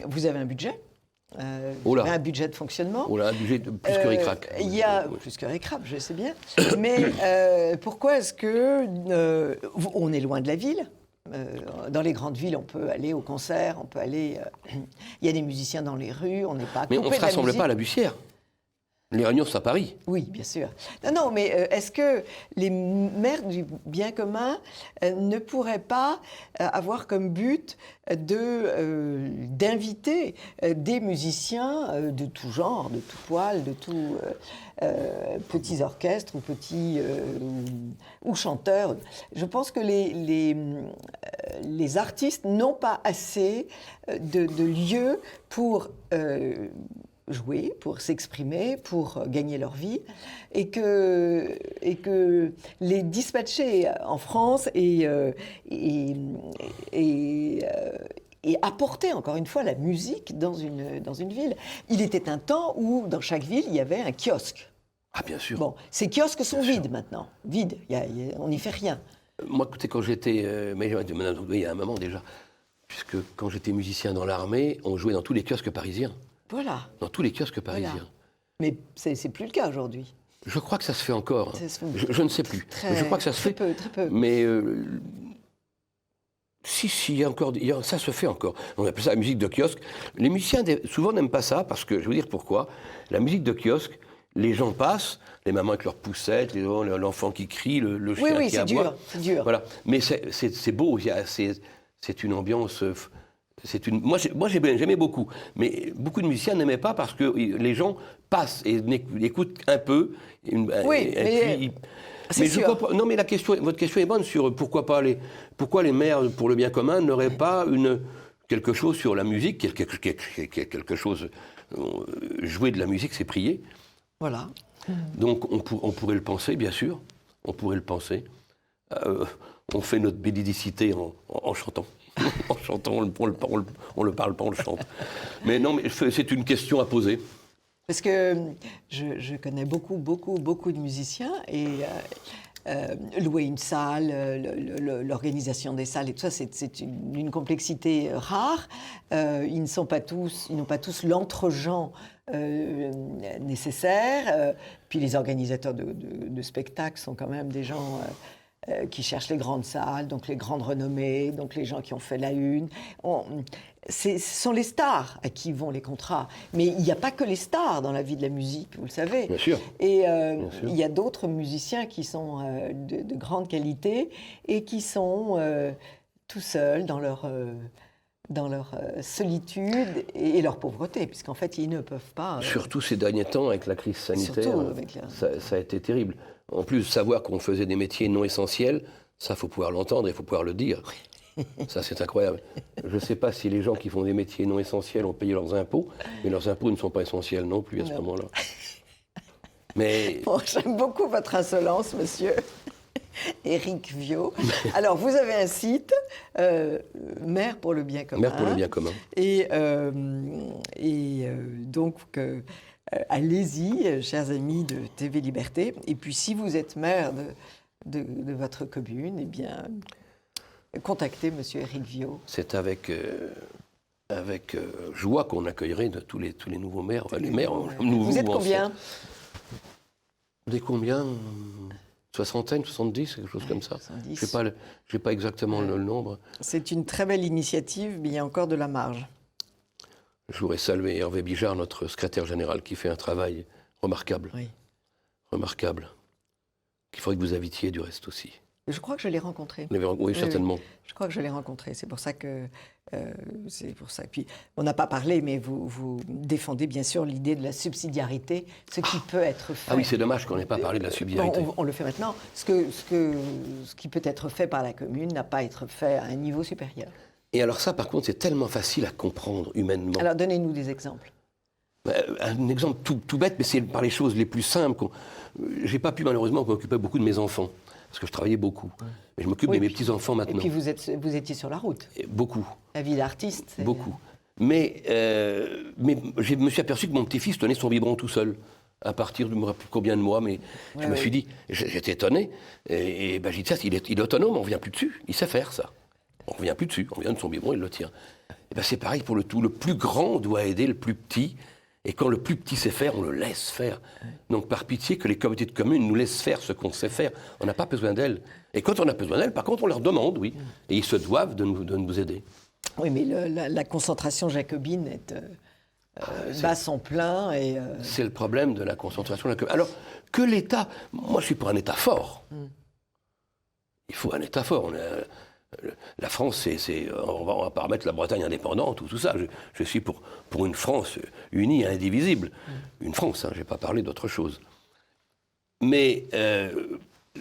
Vous avez un budget ? Un budget de fonctionnement. Un budget plus que ric-rac. Il y a plus que ric-rac, je sais bien. Mais pourquoi est-ce que on est loin de la ville ? Dans les grandes villes, on peut aller au concert, on peut aller. Il y a des musiciens dans les rues, on n'est pas. Mais on ne se rassemble pas à la Bussière. Les réunions, c'est à Paris. Oui, bien sûr. Non, mais est-ce que les maires du bien commun ne pourraient pas avoir comme but d'inviter des musiciens de tout genre, de tout poil, de tout petits orchestres ou chanteurs. Je pense que les artistes n'ont pas assez de lieux pour jouer, pour s'exprimer, pour gagner leur vie, et que les dispatcher en France et et apporter, encore une fois, la musique dans une ville. Il était un temps où, dans chaque ville, il y avait un kiosque. Ah, bien sûr. Bon, ces kiosques sont Bien sûr. vides maintenant. Vides, on n'y fait rien. Moi, écoutez, quand j'étais... mais il y a un moment déjà. Puisque quand j'étais musicien dans l'armée, on jouait dans tous les kiosques parisiens. Voilà. Dans tous les kiosques parisiens. Voilà. Mais c'est plus le cas aujourd'hui. Je crois que ça se fait encore. Ça se fait Je ne sais plus. Mais je crois que ça se fait. Très peu. Mais si, il y a encore, ça se fait encore. On appelle ça la musique de kiosque. Les musiciens, souvent, n'aiment pas ça, parce que, je vais vous dire pourquoi. La musique de kiosque, les gens passent, les mamans avec leurs poussettes, l'enfant qui crie, le chien qui aboie. C'est dur. Voilà. Mais c'est beau, c'est une ambiance... Moi, j'aimais beaucoup. Mais beaucoup de musiciens n'aimaient pas parce que les gens passent et écoutent un peu. Mais non, mais votre question est bonne sur pourquoi les maires pour le bien commun n'auraient pas quelque chose sur la musique, quelque chose. Jouer de la musique, c'est prier. Voilà. Donc on pourrait le penser, bien sûr. On pourrait le penser. On fait notre bénédicité en chantant. En chantant, on le parle pas, on le chante. Mais non, mais c'est une question à poser. Parce que je connais beaucoup de musiciens et louer une salle, l'organisation des salles et tout ça, c'est une complexité rare. Ils n'ont pas tous l'entre-gens nécessaire. Puis les organisateurs de spectacles sont quand même des gens... qui cherchent les grandes salles, donc les grandes renommées, donc les gens qui ont fait la une. Ce sont les stars à qui vont les contrats. Mais il n'y a pas que les stars dans la vie de la musique, vous le savez. Bien sûr. Et Bien sûr. il y a d'autres musiciens qui sont de grande qualité et qui sont tout seuls dans leur solitude et leur pauvreté, puisqu'en fait, ils ne peuvent pas... Surtout ces derniers temps, avec la crise sanitaire, Surtout avec ça a été terrible. En plus, savoir qu'on faisait des métiers non essentiels, ça, il faut pouvoir l'entendre et il faut pouvoir le dire. Ça, c'est incroyable. Je ne sais pas si les gens qui font des métiers non essentiels ont payé leurs impôts, mais leurs impôts ne sont pas essentiels non plus à ce moment-là. Mais... Bon, j'aime beaucoup votre insolence, monsieur Éric Viaud. Alors, vous avez un site, Maire pour le bien commun. Maire pour le bien commun. Et donc, allez-y, chers amis de TV Liberté. Et puis, si vous êtes maire de votre commune, eh bien, contactez monsieur Éric Viaud. C'est avec joie qu'on accueillerait tous les nouveaux maires. Enfin, les maires nouveaux. Vous êtes combien? Vous êtes combien? Soixantaine, 70, quelque chose comme ça. 70. Je n'ai pas exactement le nombre. C'est une très belle initiative, mais il y a encore de la marge. Je voudrais saluer Hervé Bijard, notre secrétaire général, qui fait un travail remarquable. Oui. Remarquable. Qu'il faudrait que vous invitiez du reste aussi. Je crois que je l'ai rencontré. Oui, certainement. Oui. Je crois que je l'ai rencontré. C'est pour ça que... Puis, on n'a pas parlé, mais vous défendez bien sûr l'idée de la subsidiarité, ce qui peut être fait... Ah oui, c'est dommage qu'on n'ait pas parlé de la subsidiarité. Bon, on le fait maintenant. Ce qui peut être fait par la commune n'a pas à être fait à un niveau supérieur. Et alors ça, par contre, c'est tellement facile à comprendre humainement. Alors, donnez-nous des exemples. Un exemple tout bête, mais c'est par les choses les plus simples. J'ai pas pu malheureusement m'occuper beaucoup de mes enfants, parce que je travaillais beaucoup. Mais je m'occupe de mes petits-enfants maintenant. Et puis vous étiez sur la route. Et beaucoup. La vie d'artiste. Beaucoup. Mais je me suis aperçu que mon petit-fils tenait son biberon tout seul. À partir de, je ne me rappelle plus combien de mois, mais je me suis dit, j'étais étonné. Et j'ai dit, ça, il est autonome, on ne revient plus dessus. Il sait faire ça. On ne revient plus dessus. On vient de son biberon, il le tient. Et c'est pareil pour le tout. Le plus grand doit aider le plus petit. Et quand le plus petit sait faire, on le laisse faire. Donc par pitié que les communautés de communes nous laissent faire ce qu'on sait faire. On n'a pas besoin d'elles. Et quand on a besoin d'elles, par contre, on leur demande, oui. Et ils se doivent de nous aider. Oui, mais la concentration jacobine bat son plein. C'est le problème de la concentration jacobine. Alors que l'État... Moi, je suis pour un État fort. Il faut un État fort. La France, on va pas remettre la Bretagne indépendante ou tout ça. Je suis pour une France unie et indivisible. Une France, je n'ai pas parlé d'autre chose. Mais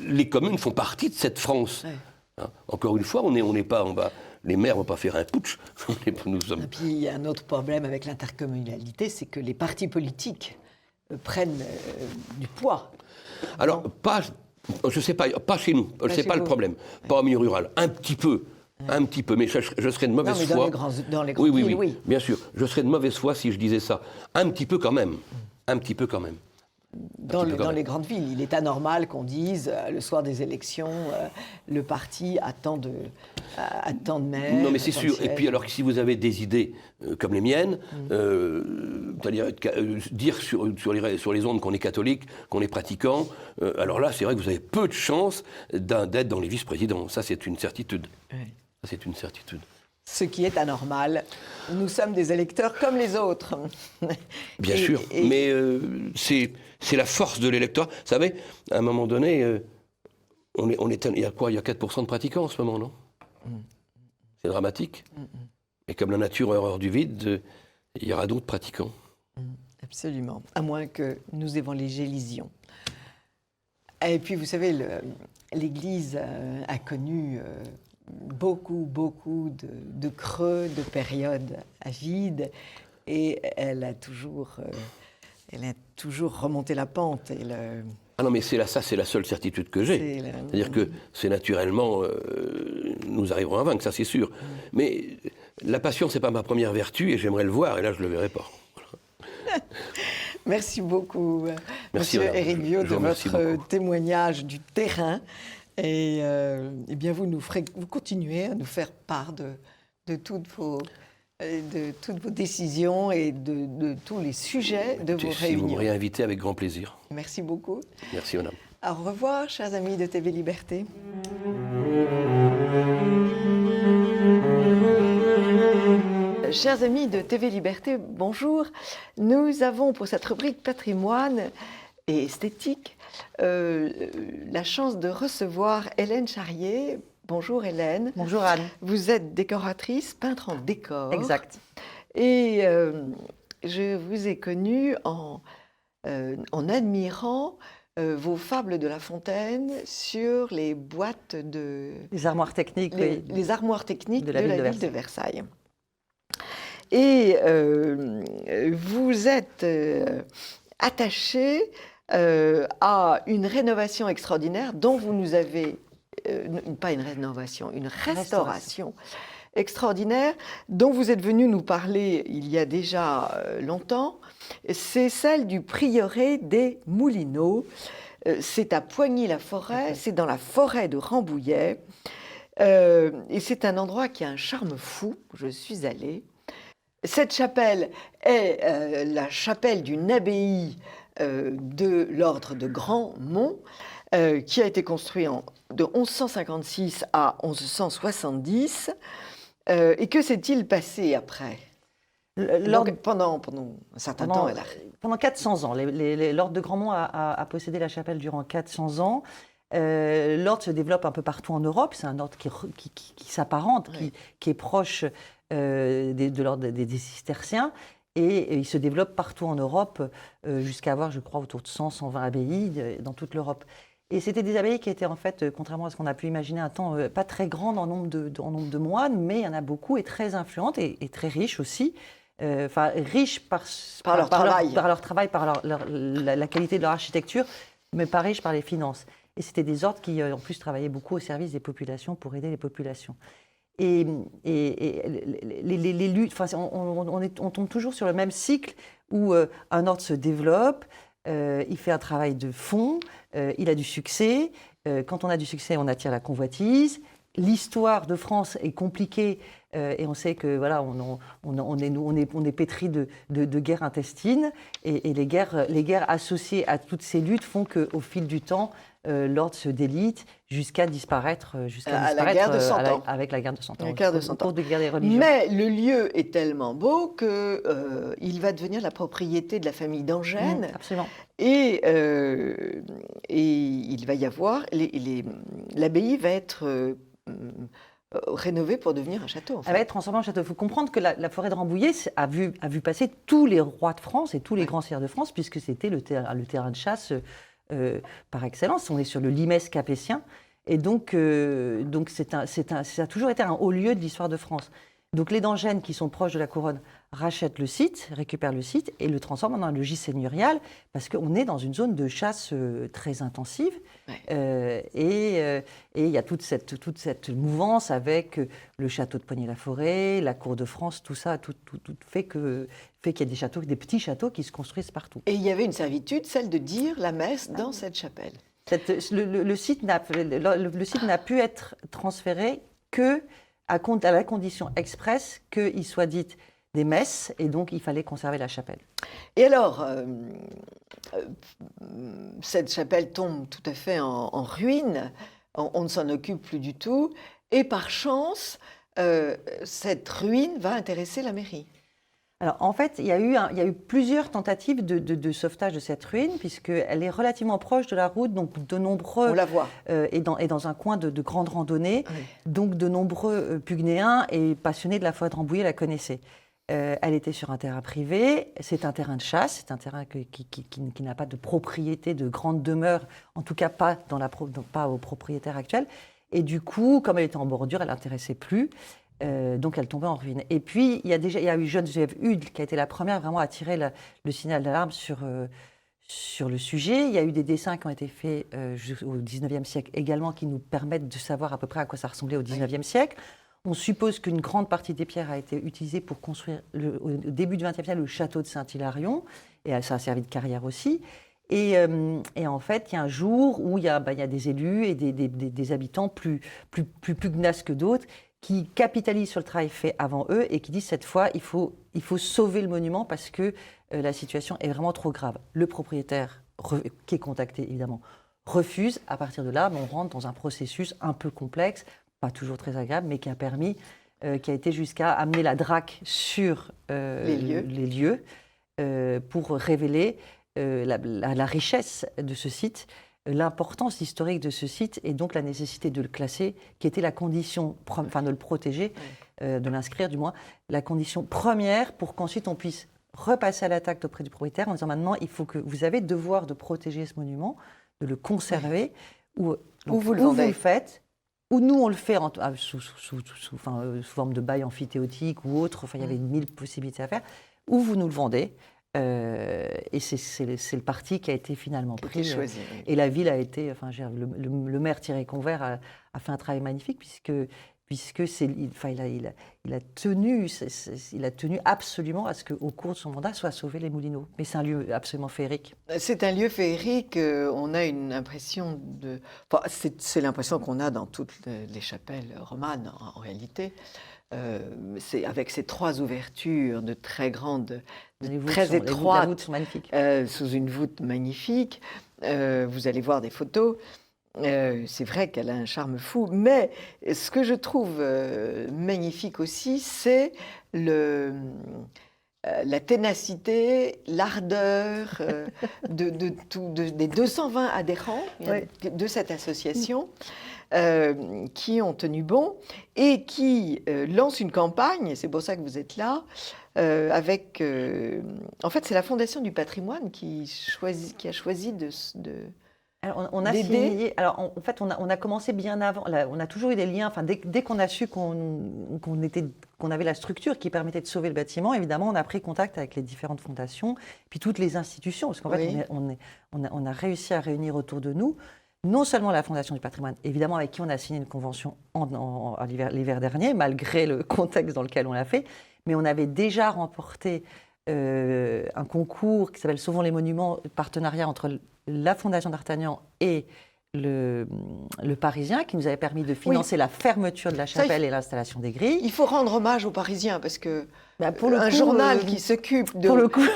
les communes font partie de cette France. Ouais. Encore une fois, on n'est pas en bas. Les maires ne vont pas faire un putsch. Et puis il y a un autre problème avec l'intercommunalité, c'est que les partis politiques prennent du poids. Alors, je ne sais pas chez nous, je ne sais pas le problème, pas au milieu rural, un petit peu, Un petit peu, mais je serais de mauvaise Non, mais foi. dans les grandes villes, oui. Bien sûr. Je serais de mauvaise foi si je disais ça. Un petit peu quand même. Un petit peu quand même. Dans les grandes villes, il est anormal qu'on dise, le soir des élections, le parti a tant de maires. Non, mais c'est sûr. Et puis, alors que si vous avez des idées comme les miennes, c'est-à-dire dire sur les ondes qu'on est catholique, qu'on est pratiquant, alors là, c'est vrai que vous avez peu de chances d'être dans les vice-présidents. Ça, c'est une certitude. Oui. Ça, c'est une certitude. Ce qui est anormal. Nous sommes des électeurs comme les autres. Bien sûr, mais c'est la force de l'électorat. Vous savez, à un moment donné, il y a quoi? Il y a 4% de pratiquants en ce moment, non? C'est dramatique. Et comme la nature a horreur du vide, il y aura d'autres pratiquants. Absolument, à moins que nous évangélisions. Et puis, vous savez, l'Église a connu beaucoup de creux, de périodes à vide, et elle a toujours remonté la pente. Ah non, mais ça, c'est la seule certitude que j'ai. C'est-à-dire que c'est naturellement, nous arriverons à vaincre, ça c'est sûr. Mais la passion, c'est pas ma première vertu, et j'aimerais le voir, et là, je le verrai pas. Voilà. Merci beaucoup, Merci, Monsieur Éric Viaud, de votre beaucoup. témoignage du terrain. Et bien, vous continuez à nous faire part de toutes vos décisions et de tous les sujets de vos réunions. Si vous me réinvitez, avec grand plaisir. Merci beaucoup. Merci, madame. Au revoir, chers amis de TV Liberté. Chers amis de TV Liberté, bonjour. Nous avons pour cette rubrique patrimoine et esthétique la chance de recevoir Hélène Charrier. Bonjour Hélène. Bonjour Anne. Vous êtes décoratrice, peintre en décor. Exact. Et je vous ai connue en admirant vos fables de La Fontaine sur les boîtes de... Les armoires techniques. Les armoires techniques de la ville de Versailles. Et vous êtes attachée à une rénovation extraordinaire dont vous nous avez... pas une rénovation, une restauration extraordinaire dont vous êtes venu nous parler il y a déjà longtemps. C'est celle du prieuré des Moulineaux. C'est à Poigny-la-Forêt, c'est dans la forêt de Rambouillet. Et c'est un endroit qui a un charme fou. Je suis allée. Cette chapelle est la chapelle d'une abbaye de l'ordre de Grandmont, qui a été construite de 1156 à 1170. Et que s'est-il passé après? Pendant un certain temps, pendant 400 ans. L'ordre de Grandmont a possédé la chapelle durant 400 ans. L'ordre se développe un peu partout en Europe. C'est un ordre qui s'apparente, oui, qui est proche de l'ordre des cisterciens. Et il se développe partout en Europe, jusqu'à avoir, je crois, autour de 100-120 abbayes dans toute l'Europe. Et c'était des abbayes qui étaient en fait, contrairement à ce qu'on a pu imaginer un temps, pas très grandes en nombre de moines, mais il y en a beaucoup et très influentes et très riches aussi. Enfin, riches par leur travail, par la qualité de leur architecture, mais pas riches par les finances. Et c'était des ordres qui, en plus, travaillaient beaucoup au service des populations pour aider les populations. Et les luttes, enfin, on tombe toujours sur le même cycle où un ordre se développe, il fait un travail de fond, il a du succès. Quand on a du succès, on attire la convoitise. L'histoire de France est compliquée et on sait que voilà, on est pétri de guerres intestines et les guerres associées à toutes ces luttes font qu'au fil du temps, l'ordre se délite jusqu'à disparaître, la guerre de 100 ans. Avec la guerre de 100 ans. La guerre de 100 ans. De guerre des religions. Mais le lieu est tellement beau que il va devenir la propriété de la famille d'Angène. Absolument. Et il va y avoir l'abbaye va être rénovée pour devenir un château. En fait. Elle va être transformée en château. Il faut comprendre que la forêt de Rambouillet a vu passer tous les rois de France et tous les grands seigneurs de France, puisque c'était le terrain de chasse par excellence. On est sur le limès capétien. Et donc ça a toujours été un haut lieu de l'histoire de France. Donc les Dangènes, qui sont proches de la couronne, rachètent le site, récupèrent le site et le transforment en un logis seigneurial parce qu'on est dans une zone de chasse très intensive. Ouais. Et il y a toute cette mouvance avec le château de Poigny-la-Forêt, la cour de France, tout ça, tout fait qu'il y a des châteaux, des petits châteaux qui se construisent partout. Et il y avait une servitude, celle de dire la messe dans cette chapelle. Le site n'a pu être transféré que à la condition expresse qu'il soit dite des messes, et donc il fallait conserver la chapelle. Et alors, cette chapelle tombe tout à fait en ruine, on ne s'en occupe plus du tout, et par chance, cette ruine va intéresser la mairie. Alors, en fait, il y a eu plusieurs tentatives de sauvetage de cette ruine, puisqu'elle est relativement proche de la route, donc de nombreux... On la voit. Et dans un coin de grande randonnée, Oui. donc de nombreux Pugnéens et passionnés de la forêt de Rambouillet la connaissaient. Elle était sur un terrain privé, c'est un terrain de chasse, c'est un terrain qui n'a pas de propriété de grande demeure, en tout cas pas aux propriétaires actuels. Et du coup, comme elle était en bordure, elle n'intéressait plus. Donc elle tombait en ruine. Et puis, il y a eu Geneviève Hude qui a été la première vraiment à tirer le signal d'alarme sur le sujet. Il y a eu des dessins qui ont été faits au XIXe siècle également qui nous permettent de savoir à peu près à quoi ça ressemblait au XIXe siècle. On suppose qu'une grande partie des pierres a été utilisée pour construire au début du XXe siècle le château de Saint-Hilarion, et ça a servi de carrière aussi. Et en fait, il y a un jour où il y a des élus et des habitants plus pugnaces que d'autres qui capitalisent sur le travail fait avant eux et qui disent cette fois, il faut sauver le monument parce que la situation est vraiment trop grave. Le propriétaire, qui est contacté évidemment, refuse. À partir de là, on rentre dans un processus un peu complexe, pas toujours très agréable, mais qui a permis, qui a été jusqu'à amener la DRAC sur les lieux pour révéler la richesse de ce site, l'importance historique de ce site et donc la nécessité de le classer, qui était la condition, de le protéger, de l'inscrire du moins, la condition première pour qu'ensuite on puisse repasser à l'attaque auprès du propriétaire en disant maintenant il faut que vous avez devoir de protéger ce monument, de le conserver, ou vous le faites, ou nous on le fait sous forme de bail amphithéotique ou autre, il y avait 1000 possibilités à faire, ou vous nous le vendez. Et c'est le parti qui a été finalement pris. Choisi, et la ville a été, le maire Thierry Convert a fait un travail magnifique puisque il a tenu absolument à ce qu'au cours de son mandat soient sauvés les moulineaux. Mais c'est un lieu absolument féerique. C'est un lieu féerique. On a une impression de. C'est l'impression qu'on a dans toutes les chapelles romanes en réalité. C'est avec ces trois ouvertures de très grandes, très étroites, les voûtes sont magnifiques. Sous une voûte magnifique. Vous allez voir des photos. C'est vrai qu'elle a un charme fou, mais ce que je trouve magnifique aussi, c'est la ténacité, l'ardeur des 220 adhérents de cette association. Qui ont tenu bon et qui lancent une campagne, et c'est pour ça que vous êtes là, avec... en fait, c'est la Fondation du patrimoine qui a choisi de alors, on a signé, alors en fait, on a commencé bien avant. Là, on a toujours eu des liens. Dès qu'on a su qu'on avait la structure qui permettait de sauver le bâtiment, évidemment, on a pris contact avec les différentes fondations, puis toutes les institutions, parce qu'en fait, on a réussi à réunir autour de nous non seulement la Fondation du patrimoine, évidemment avec qui on a signé une convention l'hiver dernier, malgré le contexte dans lequel on l'a fait, mais on avait déjà remporté un concours qui s'appelle Sauvons les monuments, partenariat entre la Fondation d'Artagnan et le Parisien, qui nous avait permis de financer la fermeture de la chapelle et l'installation des grilles. Il faut rendre hommage aux Parisiens, parce que un journal qui s'occupe de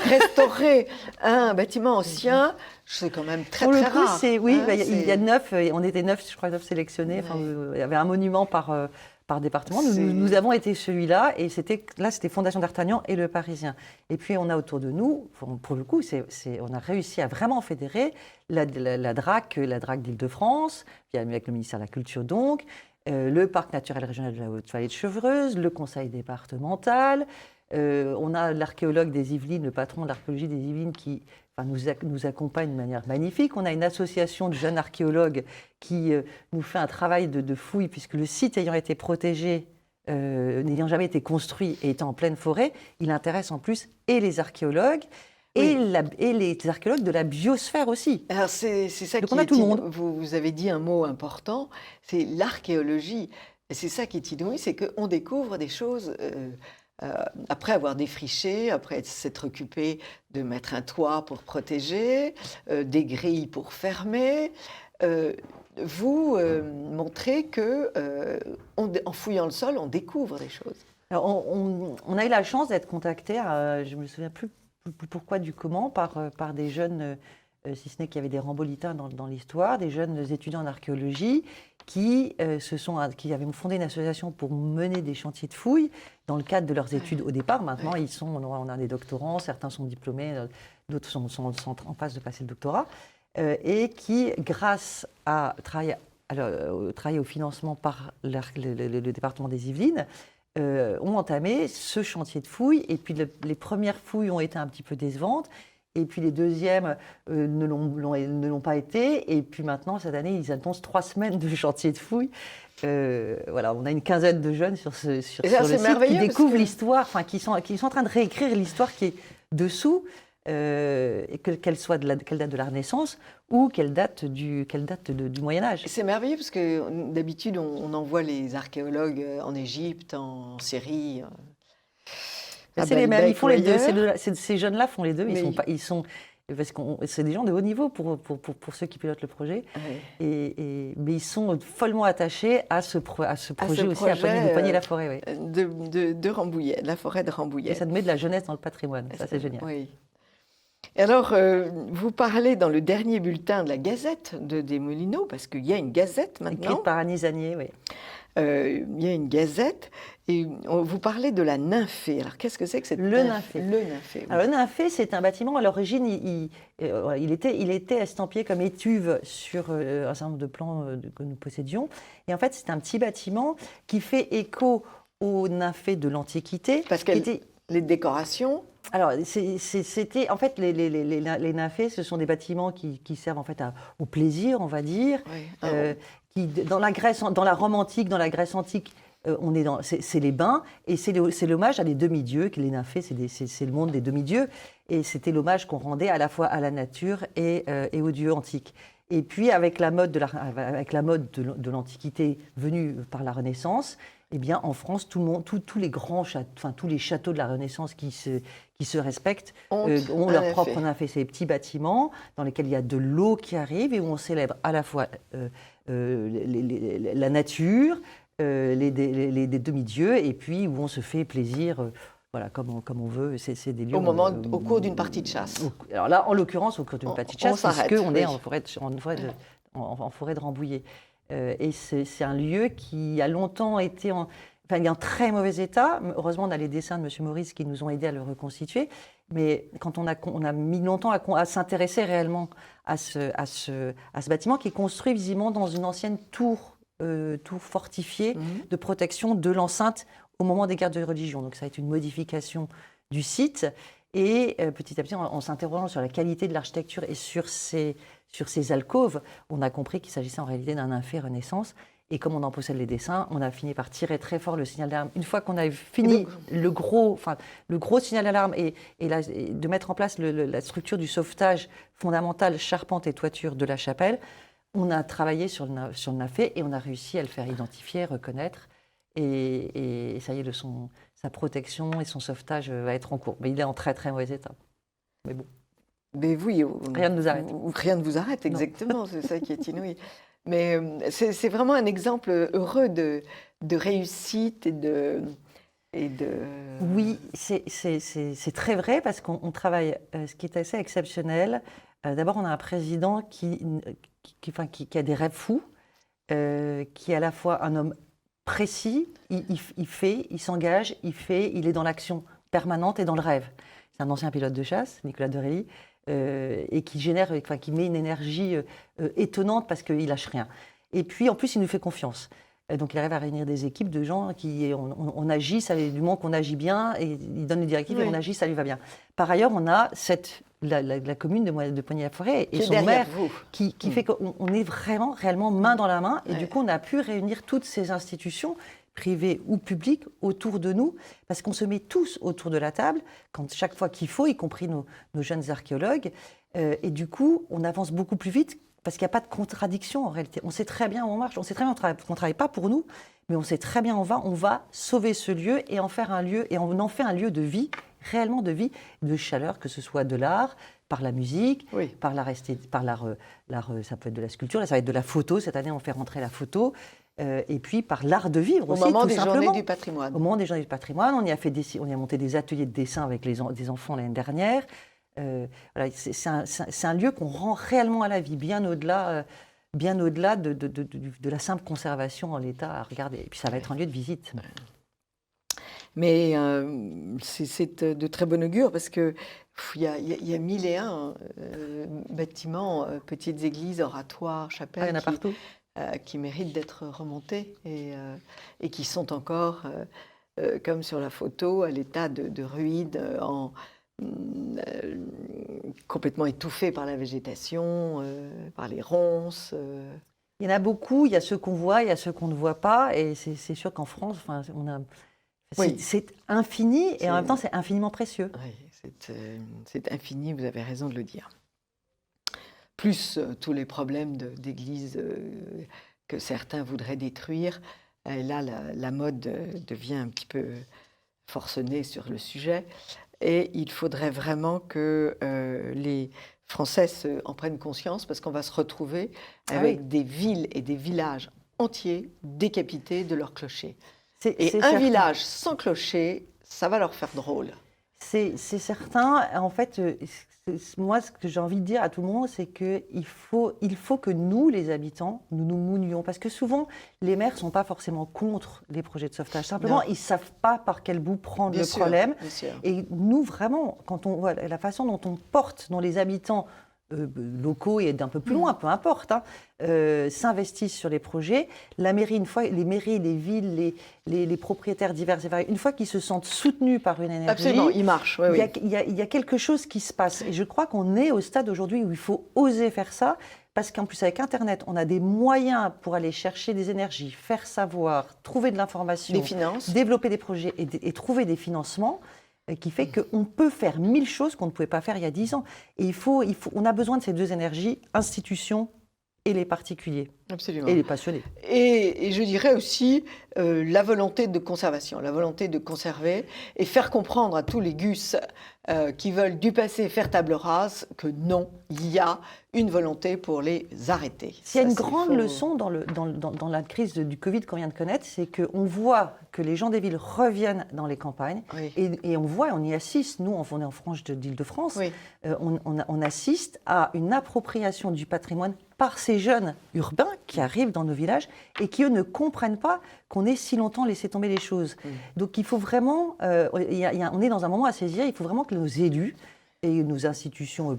restaurer un bâtiment ancien, c'est quand même très rare. Il y a 9, on était 9, je crois, 9 sélectionnés. Il y avait un monument par département. Nous avons été celui-là, et c'était Fondation d'Artagnan et le Parisien. Et puis on a autour de nous, pour le coup, on a réussi à vraiment fédérer la DRAC d'Île-de-France, avec le ministère de la Culture donc, le Parc naturel régional de la Haute-Vallée de Chevreuse, le Conseil départemental, on a l'archéologue des Yvelines, le patron de l'archéologie des Yvelines qui nous accompagne de manière magnifique. On a une association de jeunes archéologues qui nous fait un travail de fouille, puisque le site ayant été protégé n'ayant jamais été construit et étant en pleine forêt, il intéresse en plus et les archéologues et les archéologues de la biosphère aussi. Alors c'est ça Donc qui on a est tout le monde. Vous avez dit un mot important, c'est l'archéologie. Et c'est ça qui est inouï, c'est qu'on découvre des choses après avoir défriché, après s'être occupé de mettre un toit pour protéger, des grilles pour fermer. Vous montrez que en fouillant le sol, on découvre des choses. Alors, on a eu la chance d'être contacté, je ne me souviens plus pourquoi du comment, par des jeunes, si ce n'est qu'il y avait des rambolitains dans l'histoire, des jeunes étudiants en archéologie qui avaient fondé une association pour mener des chantiers de fouilles dans le cadre de leurs études au départ. Maintenant, on a des doctorants, certains sont diplômés, d'autres sont en phase de passer le doctorat, et qui, grâce à travailler au financement par le département des Yvelines, ont entamé ce chantier de fouilles. Et puis les premières fouilles ont été un petit peu décevantes. Et puis les deuxièmes ne l'ont pas été. Et puis maintenant, cette année, ils annoncent 3 semaines de chantier de fouilles. Voilà, on a une quinzaine de jeunes sur le site qui découvrent l'histoire, qui sont en train de réécrire l'histoire qui est dessous, et qu'elle date de la Renaissance ou qu'elle date du Moyen-Âge. C'est merveilleux parce que d'habitude, on envoie les archéologues en Égypte, en Syrie. C'est les mêmes, ils font les deux. Ces jeunes-là font les deux. Parce que c'est des gens de haut niveau pour ceux qui pilotent le projet. Oui. Mais ils sont follement attachés à ce projet aussi, à Poigny-la-Forêt. Oui. De Rambouillet, la forêt de Rambouillet. Et ça te met de la jeunesse dans le patrimoine. Ça, c'est génial. Oui. Et alors, vous parlez dans le dernier bulletin de la Gazette des Moulineaux, parce qu'il y a une Gazette maintenant. Écrite par Annie Zanier, oui. Il y a une Gazette, et vous parlez de la Nymphée. Alors, qu'est-ce que c'est que cette Nymphée? Le Nymphée. Oui. Alors, le Nymphée, c'est un bâtiment, à l'origine, il était estampillé comme étuve sur un certain nombre de plans que nous possédions. Et en fait, c'est un petit bâtiment qui fait écho aux nymphées de l'Antiquité. Parce que les décorations... Alors, c'était en fait les nymphées, ce sont des bâtiments qui servent en fait au plaisir, on va dire. Oui. Qui dans la Rome antique, dans la Grèce antique, c'est les bains et c'est l'hommage à des demi-dieux. Les nymphées, c'est le monde des demi-dieux et c'était l'hommage qu'on rendait à la fois à la nature et aux dieux antiques. Et puis avec la mode de l'Antiquité venue par la Renaissance. Eh bien, en France, tous les grands châteaux, tous les châteaux de la Renaissance qui se respectent ont leur propre nymphée. C'est des petits bâtiments dans lesquels il y a de l'eau qui arrive et où on célèbre à la fois la nature, les demi-dieux, et puis où on se fait plaisir, voilà, comme on veut. C'est des lieux au cours d'une partie de chasse. Alors là, en l'occurrence, au cours d'une partie de chasse, puisqu'on est en forêt de Rambouillet. Et c'est un lieu qui a longtemps été en très mauvais état. Heureusement, on a les dessins de M. Maurice qui nous ont aidés à le reconstituer. Mais quand on a mis longtemps à s'intéresser réellement à ce bâtiment qui est construit visiblement dans une ancienne tour fortifiée de protection de l'enceinte au moment des guerres de religion. Donc ça a été une modification du site. Et petit à petit, en s'interrogeant sur la qualité de l'architecture et sur ces alcôves, on a compris qu'il s'agissait en réalité d'un nymphée Renaissance. Et comme on en possède les dessins, on a fini par tirer très fort le signal d'alarme. Une fois qu'on a fini le gros signal d'alarme et de mettre en place la structure du sauvetage fondamental, charpente et toiture de la chapelle, on a travaillé sur le nymphée et on a réussi à le faire identifier, reconnaître. Et ça y est, sa protection et son sauvetage va être en cours. Mais il est en très très mauvais état. Mais bon. Mais oui, rien ne nous arrête. Rien ne vous arrête, exactement. C'est ça qui est inouï. Mais c'est vraiment un exemple heureux de réussite et de... Oui, c'est très vrai parce qu'on travaille, ce qui est assez exceptionnel. D'abord, on a un président qui a des rêves fous, qui est à la fois un homme précis, il s'engage, il est dans l'action permanente et dans le rêve. C'est un ancien pilote de chasse, Nicolas Dorelli, et qui met une énergie étonnante parce qu'il lâche rien. Et puis, en plus, il nous fait confiance. Donc, il arrive à réunir des équipes de gens on agit, du moment qu'on agit bien, et il donne les directives, et on agit, ça lui va bien. Par ailleurs, on a la commune de Poigny-la-Forêt et son maire qui fait qu'on est vraiment, réellement main dans la main. Et du coup, on a pu réunir toutes ces institutions privés ou publics, autour de nous, parce qu'on se met tous autour de la table, chaque fois qu'il faut, y compris nos jeunes archéologues, et du coup, on avance beaucoup plus vite, parce qu'il n'y a pas de contradiction en réalité. On sait très bien où on marche, on sait très bien qu'on ne travaille pas pour nous, mais on sait très bien où on va sauver ce lieu et en faire un lieu, et on en fait un lieu de vie, réellement de vie, de chaleur, que ce soit de l'art, par la musique, par l'art, ça peut être de la sculpture, là ça va être de la photo, cette année on fait rentrer la photo, et puis par l'art de vivre aussi, au moment tout des simplement. Journées du patrimoine. Au moment des Journées du patrimoine, on a monté des ateliers de dessin avec des enfants l'année dernière. Voilà, c'est un lieu qu'on rend réellement à la vie, bien au-delà de la simple conservation en l'état à regarder. Et puis ça va être un lieu de visite. Mais c'est de très bon augure parce qu'il y a 1001 bâtiments, petites églises, oratoires, chapelles. Il y en a partout. Qui méritent d'être remontés et qui sont encore, comme sur la photo, à l'état de ruines, complètement étouffés par la végétation, par les ronces. Il y en a beaucoup, il y a ceux qu'on voit, il y a ceux qu'on ne voit pas, et c'est sûr qu'en France, c'est infini, et en même temps c'est infiniment précieux. Oui, c'est infini, vous avez raison de le dire. Plus tous les problèmes d'église que certains voudraient détruire. Et là, la mode devient un petit peu forcenée sur le sujet. Et il faudrait vraiment que les Français en prennent conscience parce qu'on va se retrouver avec des villes et des villages entiers décapités de leurs clochers. Et un village sans clocher, ça va leur faire drôle. C'est certain. En fait, moi, ce que j'ai envie de dire à tout le monde, c'est qu'il faut que nous, les habitants, nous nous mounions. Parce que souvent, les maires ne sont pas forcément contre les projets de sauvetage. Simplement, ils ne savent pas par quel bout prendre le problème. Bien sûr. Et nous, vraiment, quand on voit la façon dont on porte, dont les habitants locaux et d'un peu plus loin, peu importe, s'investissent sur les projets. La mairie, une fois, les mairies, les villes, les propriétaires divers et variés, une fois qu'ils se sentent soutenus par une énergie, absolument, ils marchent. Il y a quelque chose qui se passe. Et je crois qu'on est au stade aujourd'hui où il faut oser faire ça, parce qu'en plus avec Internet, on a des moyens pour aller chercher des énergies, faire savoir, trouver de l'information, des finances, développer des projets et trouver des financements, qui fait qu'on peut faire 1000 choses qu'on ne pouvait pas faire il y a 10 ans. Et on a besoin de ces deux énergies, institutions et les particuliers. Absolument. Et les passionnés. Et je dirais aussi la volonté de conservation, la volonté de conserver et faire comprendre à tous les gus qui veulent du passé faire table rase que non, il y a une volonté pour les arrêter. S'il y a une grande leçon dans la crise du Covid qu'on vient de connaître, c'est qu'on voit que les gens des villes reviennent dans les campagnes et on y assiste, nous on est en frange d'Île-de-France, on assiste à une appropriation du patrimoine par ces jeunes urbains qui arrivent dans nos villages et qui, eux, ne comprennent pas qu'on ait si longtemps laissé tomber les choses. Donc il faut vraiment, on est dans un moment à saisir, il faut vraiment que nos élus et nos institutions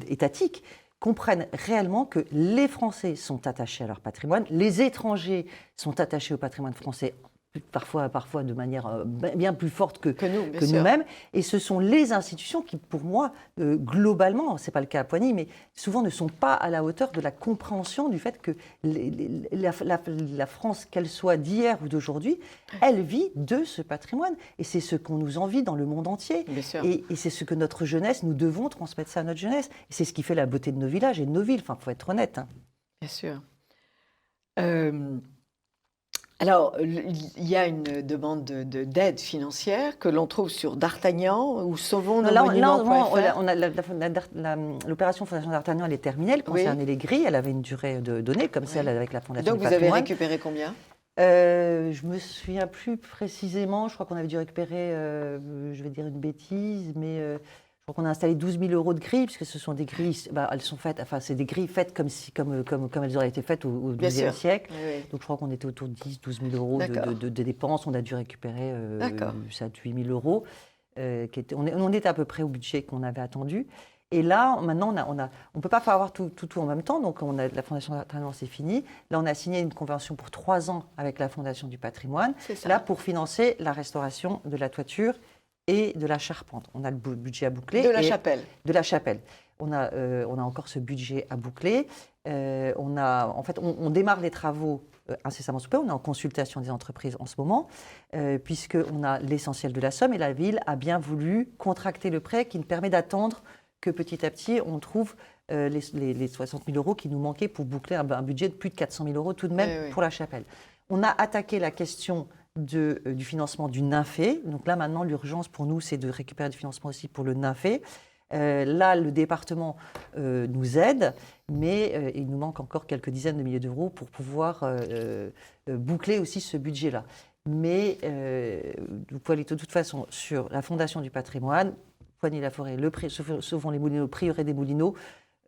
étatiques comprennent réellement que les Français sont attachés à leur patrimoine, les étrangers sont attachés au patrimoine français, parfois de manière bien plus forte que nous-mêmes. Et ce sont les institutions qui, pour moi, globalement, ce n'est pas le cas à Poigny, mais souvent ne sont pas à la hauteur de la compréhension du fait que la France, qu'elle soit d'hier ou d'aujourd'hui, elle vit de ce patrimoine. Et c'est ce qu'on nous envie dans le monde entier. Et c'est ce que notre jeunesse, nous devons transmettre ça à notre jeunesse. Et c'est ce qui fait la beauté de nos villages et de nos villes. Enfin, il faut être honnête. Bien sûr. Alors, il y a une demande d'aide financière que l'on trouve sur D'Artagnan ou sauvonsnosmonuments.fr. L'opération Fondation D'Artagnan, elle est terminée, elle concernait les grilles, elle avait une durée donnée, comme celle avec la Fondation Donc du patrimoine. Donc vous avez récupéré combien ? Je me souviens plus précisément, je crois qu'on avait dû récupérer, je vais dire une bêtise, mais je crois qu'on a installé 12 000 € de grilles, puisque ce sont des grilles, elles sont faites, enfin c'est des grilles faites comme elles auraient été faites au XIIe siècle. Donc je crois qu'on était autour de 10-12 000 € de dépenses, on a dû récupérer 7-8 000 €. On était à peu près au budget qu'on avait attendu. Et là, maintenant, on ne peut pas faire avoir tout en même temps, donc la Fondation D'Artagnan, c'est fini. Là, on a signé une convention pour 3 ans avec la Fondation du patrimoine, là pour financer la restauration de la toiture et de la charpente. On a le budget à boucler. De la chapelle. De la chapelle. on a encore ce budget à boucler. On démarre les travaux incessamment sous peu. On est en consultation des entreprises en ce moment, puisqu'on a l'essentiel de la somme et la ville a bien voulu contracter le prêt qui nous permet d'attendre que petit à petit on trouve les 60 000 euros qui nous manquaient pour boucler un budget de plus de 400 000 euros tout de même pour la chapelle. On a attaqué la question du financement du Nymphéa. Donc là maintenant l'urgence pour nous c'est de récupérer du financement aussi pour le Nymphéa. Là, le département nous aide, mais il nous manque encore quelques dizaines de milliers d'euros pour pouvoir boucler aussi ce budget-là. Mais vous pouvez aller de toute façon sur la Fondation du patrimoine, Poigny-la-Forêt, Sauvons les Moulineaux, Prieuré des Moulineaux,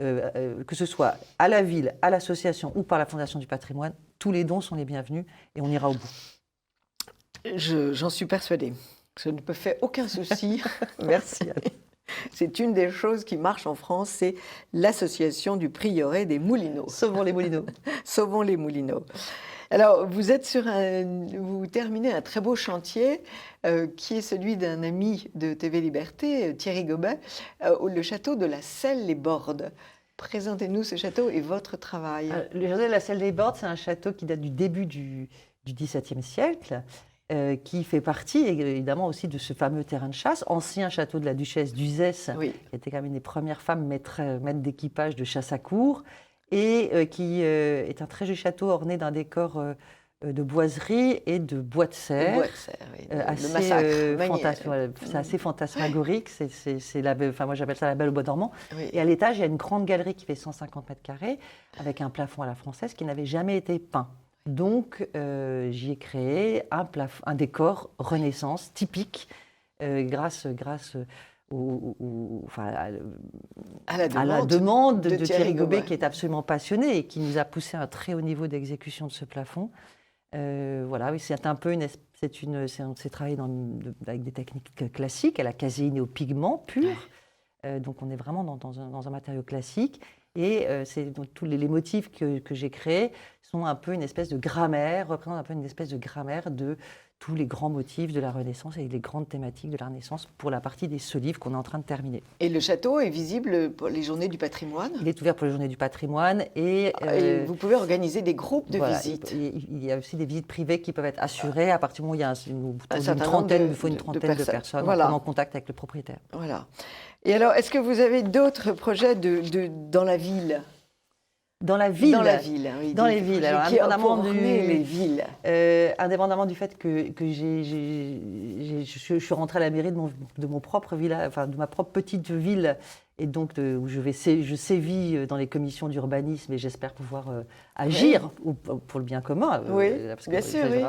que ce soit à la ville, à l'association ou par la Fondation du patrimoine, tous les dons sont les bienvenus et on ira au bout. J'en suis persuadée. Je ne me fais aucun souci. Merci. C'est une des choses qui marche en France, c'est l'association du Prieuré des Moulineaux. Sauvons les Moulineaux. Sauvons les Moulineaux. Alors, vous terminez un très beau chantier qui est celui d'un ami de TV Liberté, Thierry Gobet, le château de la Selle-les-Bordes. Présentez-nous ce château et votre travail. Le château de la Selle-les-Bordes, c'est un château qui date du début du XVIIe siècle. Qui fait partie évidemment aussi de ce fameux terrain de chasse, ancien château de la duchesse d'Uzès, qui était quand même une des premières femmes maîtres d'équipage de chasse à courre, et qui est un très joli château orné d'un décor de boiserie et de bois de serre. C'est assez fantasmagorique, moi j'appelle ça la Belle au bois dormant. Oui. Et à l'étage, il y a une grande galerie qui fait 150 mètres carrés, avec un plafond à la française qui n'avait jamais été peint. Donc, j'y ai créé un décor Renaissance typique grâce à la demande de Thierry Gobet, qui est absolument passionné et qui nous a poussé à un très haut niveau d'exécution de ce plafond. C'est un peu c'est travaillé avec des techniques classiques, à la caséine et au pigment pur. Donc, on est vraiment dans un matériau classique. Et tous les motifs que j'ai créés sont un peu une espèce de grammaire, représentent un peu une espèce de grammaire de tous les grands motifs de la Renaissance et les grandes thématiques de la Renaissance pour la partie des solives qu'on est en train de terminer. Et le château est visible pour les Journées du patrimoine ? Il est ouvert pour les Journées du patrimoine et vous pouvez organiser des groupes de visites. Il y a aussi des visites privées qui peuvent être assurées à partir du moment où il y a une trentaine de personnes en contact avec le propriétaire. Voilà. Et alors, est-ce que vous avez d'autres projets dans la ville ? Dans la ville. Dans la ville, oui. Dans les villes. Alors, indépendamment du fait que je suis rentrée à la mairie de mon propre village, enfin de ma propre petite ville, et donc où je sévis dans les commissions d'urbanisme et j'espère pouvoir agir pour le bien commun. Parce que bien sûr, oui.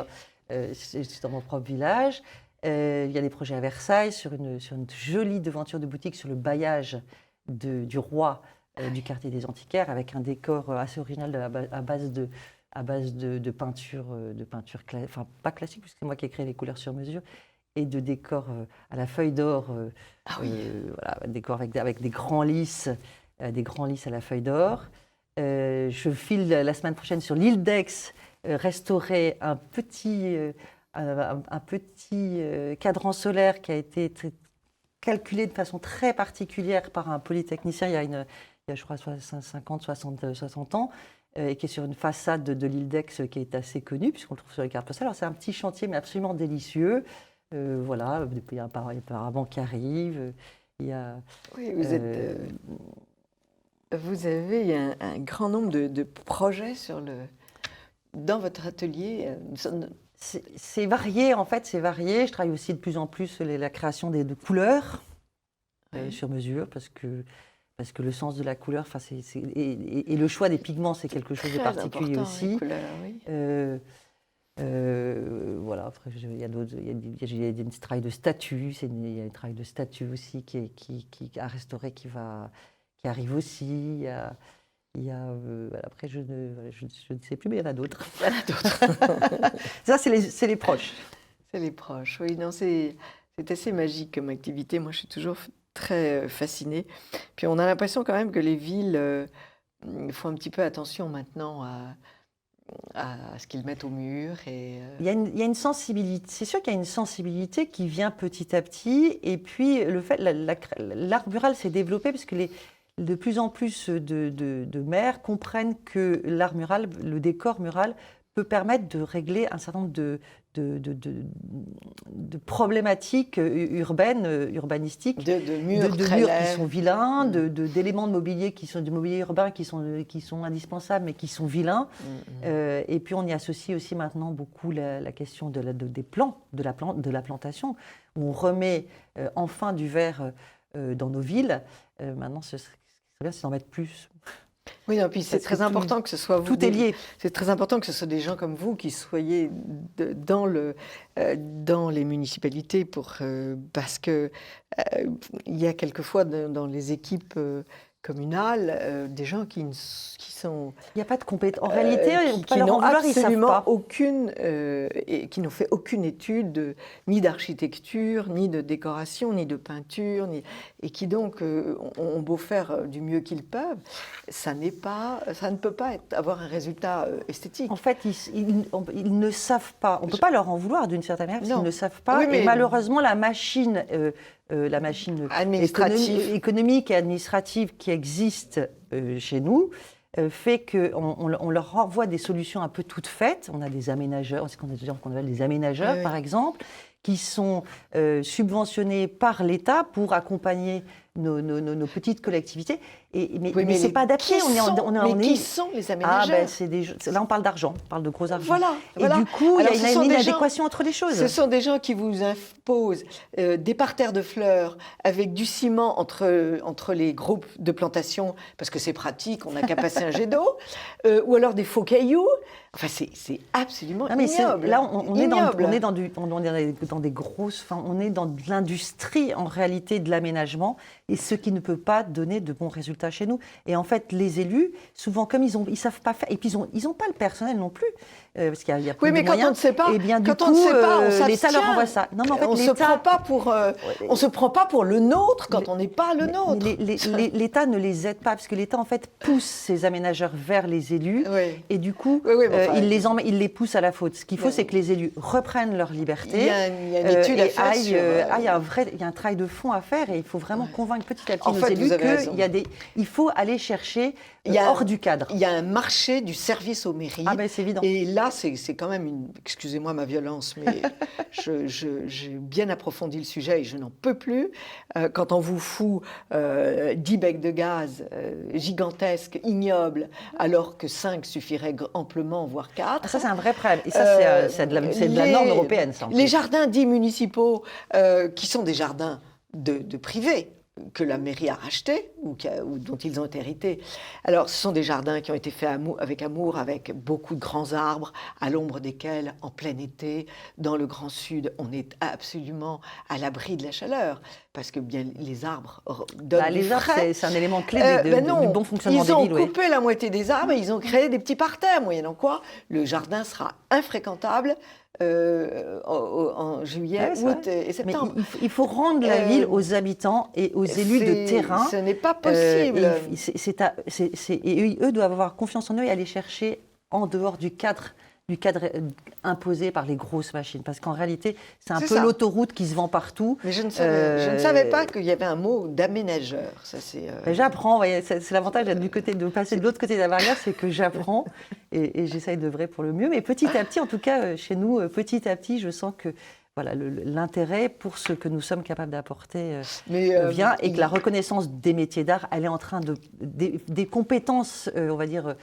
C'est dans mon propre village. Il y a des projets à Versailles sur une jolie devanture de boutique sur le bailliage du roi du quartier des Antiquaires, avec un décor assez original à base de peinture, pas classique, puisque c'est moi qui ai créé les couleurs sur mesure, et de décors à la feuille d'or, décor avec des grands lys à la feuille d'or. Je file la semaine prochaine sur l'île d'Aix, restaurer un petit cadran solaire qui a été calculé de façon très particulière par un polytechnicien il y a je crois 60 ans, et qui est sur une façade de l'île d'Aix qui est assez connue, puisqu'on le trouve sur les cartes postales. Alors c'est un petit chantier, mais absolument délicieux. Il y a un paravent qui arrive. Vous avez un grand nombre de projets dans votre atelier. C'est varié, en fait, c'est varié. Je travaille aussi de plus en plus la création de couleurs sur mesure, parce que le sens de la couleur, et le choix des pigments, c'est quelque chose de particulier aussi. Couleurs, oui. Après, il y a un travail de statue, il y a un travail de statue aussi qui a restauré, qui arrive aussi. Après, je ne sais plus, mais il y en a d'autres. Ça, c'est les proches. C'est les proches, oui. Non, c'est assez magique comme activité. Moi, je suis toujours très fascinée. Puis on a l'impression quand même que les villes font un petit peu attention maintenant à ce qu'ils mettent au mur. Il y a une sensibilité. C'est sûr qu'il y a une sensibilité qui vient petit à petit. Et puis, l'art mural s'est développé parce que de plus en plus de maires comprennent que l'art mural, le décor mural, peut permettre de régler un certain nombre de problématiques urbaines, urbanistiques, de murs, de très murs laids. qui sont vilains, d'éléments de mobilier qui sont du mobilier urbain qui sont indispensables mais qui sont vilains. Et puis on y associe aussi maintenant beaucoup la question des plants, de la plantation, où on remet enfin du vert dans nos villes. Maintenant, ce serait bien, c'est d'en mettre plus. Oui, non, puis c'est Parce que très important que ce soit vous. Tout est lié. C'est très important que ce soit des gens comme vous qui soyez dans les municipalités parce que il y a quelquefois dans les équipes communales des gens qui sont Il n'y a pas de compétences. En réalité, qui n'ont absolument qui n'ont fait aucune étude ni d'architecture, ni de décoration, ni de peinture, et qui donc ont beau faire du mieux qu'ils peuvent, ça ne peut pas avoir un résultat esthétique. En fait, ils ne savent pas. On ne peut pas leur en vouloir d'une certaine manière, parce qu'ils ne savent pas. Oui, mais... Et malheureusement, la machine économique et administrative qui existe chez nous fait qu'on leur renvoie des solutions un peu toutes faites. On a des aménageurs, c'est qu'on appelle des aménageurs, par exemple, qui sont subventionnés par l'État pour accompagner nos petites collectivités. Mais ce n'est pas adapté. Qui sont les aménageurs? Là, on parle d'argent, on parle de gros argent. Voilà. Du coup, il y a une inadéquation entre les choses. Ce sont des gens qui vous imposent des parterres de fleurs avec du ciment entre les groupes de plantation, parce que c'est pratique, on n'a qu'à passer un jet d'eau, ou alors des faux cailloux. Enfin, c'est absolument ignoble. Là, on est dans des grosses... on est dans de l'industrie, en réalité, de l'aménagement, et ce qui ne peut pas donner de bons résultats chez nous. Et en fait, les élus, souvent, comme ils savent pas faire, et puis ils n'ont pas le personnel non plus, parce qu'il y a plus de moyens. Quand on ne sait pas, et bien, du coup, l'État leur envoie ça. Non, mais en fait, on ne se prend pas pour le nôtre quand on n'est pas le nôtre. L'État ne les aide pas, parce que l'État, en fait, pousse ses aménageurs vers les élus, et du coup, il les pousse à la faute. Ce qu'il faut, c'est que les élus reprennent leur liberté. Il y a une étude à faire il y a un travail de fond à faire, et il faut vraiment convaincre petit à petit nos élus qu'il faut aller chercher hors du cadre. Il y a un marché du service aux mairies. Ah ben c'est évident. Et là, c'est quand même excusez-moi ma violence, mais j'ai bien approfondi le sujet et je n'en peux plus. Quand on vous fout 10 becs de gaz gigantesques, ignobles, alors que 5 suffiraient amplement, voire 4. Ça, c'est un vrai problème. Et ça, c'est de la norme européenne. Ça, les jardins dits municipaux, qui sont des jardins de privés, que la mairie a racheté ou dont ils ont été hérités. Alors, ce sont des jardins qui ont été faits avec amour, avec beaucoup de grands arbres, à l'ombre desquels, en plein été, dans le Grand Sud, on est absolument à l'abri de la chaleur, parce que bien les arbres donnent les arbres, c'est un élément clé du bon fonctionnement des villes. Ils ont coupé la moitié des arbres et ils ont créé des petits parterres, moyennant quoi le jardin sera infréquentable en juillet, août et septembre. Mais il faut rendre la ville aux habitants et aux élus de terrain. Ce n'est pas possible. Et eux doivent avoir confiance en eux et aller chercher en dehors du cadre imposé par les grosses machines. Parce qu'en réalité, c'est un peu l'autoroute qui se vend partout. Mais je ne savais pas qu'il y avait un mot d'aménageur. J'apprends. C'est l'avantage de passer de l'autre côté de la barrière, c'est que j'apprends et j'essaye d'œuvrer pour le mieux. Mais petit à petit, en tout cas, chez nous, petit à petit, je sens que l'intérêt pour ce que nous sommes capables d'apporter vient, et que la reconnaissance des métiers d'art, elle est en train des compétences, on va dire,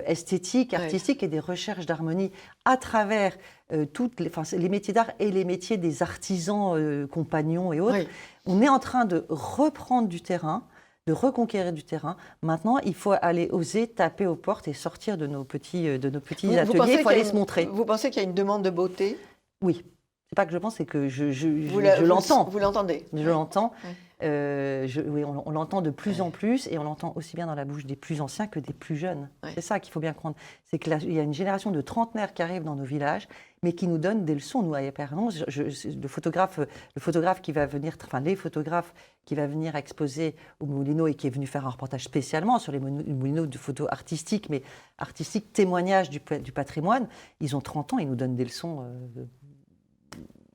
esthétiques, artistiques et des recherches d'harmonie à travers les métiers d'art et les métiers des artisans, compagnons et autres. Oui. On est en train de reprendre du terrain, de reconquérir du terrain. Maintenant, il faut aller oser taper aux portes et sortir de nos petits ateliers. Il faut aller se montrer. Vous pensez qu'il y a une demande de beauté ? Oui. C'est pas que je pense, c'est que je l'entends. Vous l'entendez ? Je l'entends. Oui. Oui, on l'entend de plus en plus, et on l'entend aussi bien dans la bouche des plus anciens que des plus jeunes. Oui. C'est ça qu'il faut bien comprendre. C'est qu'il y a une génération de trentenaires qui arrive dans nos villages, mais qui nous donnent des leçons, nous, à Épernay. Le photographe qui va venir, les photographes qui va venir exposer au Moulineau et qui est venu faire un reportage spécialement sur les Moulineaux de photos artistiques, mais artistiques, témoignages du patrimoine, ils ont 30 ans, ils nous donnent des leçons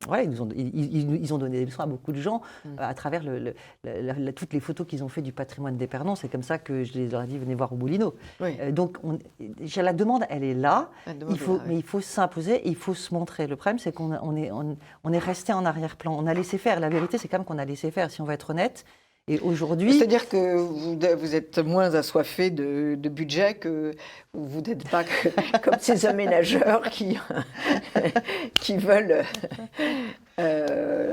Ouais, ils ont donné des leçons à beaucoup de gens à travers toutes les photos qu'ils ont fait du patrimoine d'Épernon. C'est comme ça que je leur ai dit, venez voir au Moulineau. Oui. Donc, la demande, elle est là. Mais il faut s'imposer et il faut se montrer. Le problème, c'est qu'on est resté en arrière-plan. On a laissé faire. La vérité, c'est quand même qu'on a laissé faire, si on va être honnête. Et aujourd'hui... C'est-à-dire que vous êtes moins assoiffé de budget que vous n'êtes pas comme ces aménageurs qui veulent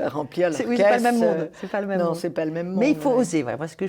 remplir leur caisse. Oui, c'est pas le même monde. C'est pas le même monde. C'est pas le même monde. Mais il faut oser, ouais, parce que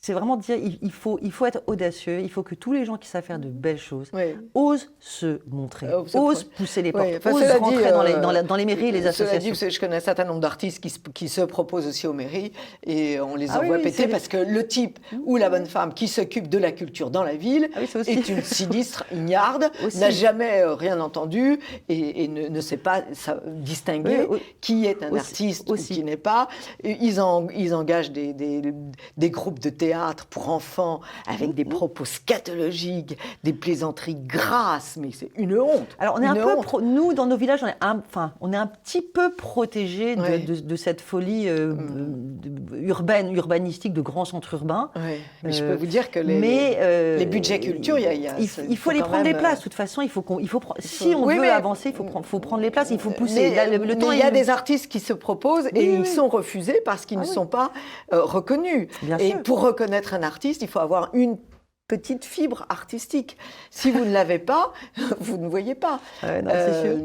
c'est vraiment dire, il faut être audacieux, il faut que tous les gens qui savent faire de belles choses osent se montrer, osent pousser les portes, osent rentrer dans les mairies et les associations. Cela dit, je connais un certain nombre d'artistes qui se proposent aussi aux mairies et on les envoie péter parce que le type ou la bonne femme qui s'occupe de la culture dans la ville est une sinistre ignarde, n'a jamais rien entendu et ne sait pas distinguer qui est un artiste ou qui n'est pas. Ils engagent des groupes de théâtre pour enfants avec des propos scatologiques, des plaisanteries grasses, mais c'est une honte. Alors on est nous dans nos villages, on est un petit peu protégés de cette folie urbanistique de grands centres urbains. Mais je peux vous dire que les budgets culture, il faut les prendre les places. De toute façon, si on veut avancer, il faut prendre les places, il faut pousser. Il y a des artistes qui se proposent et ils sont refusés parce qu'ils ne sont pas reconnus. Et pour reconnaître un artiste, il faut avoir une petite fibre artistique. Si vous ne l'avez pas, vous ne voyez pas. C'est sûr.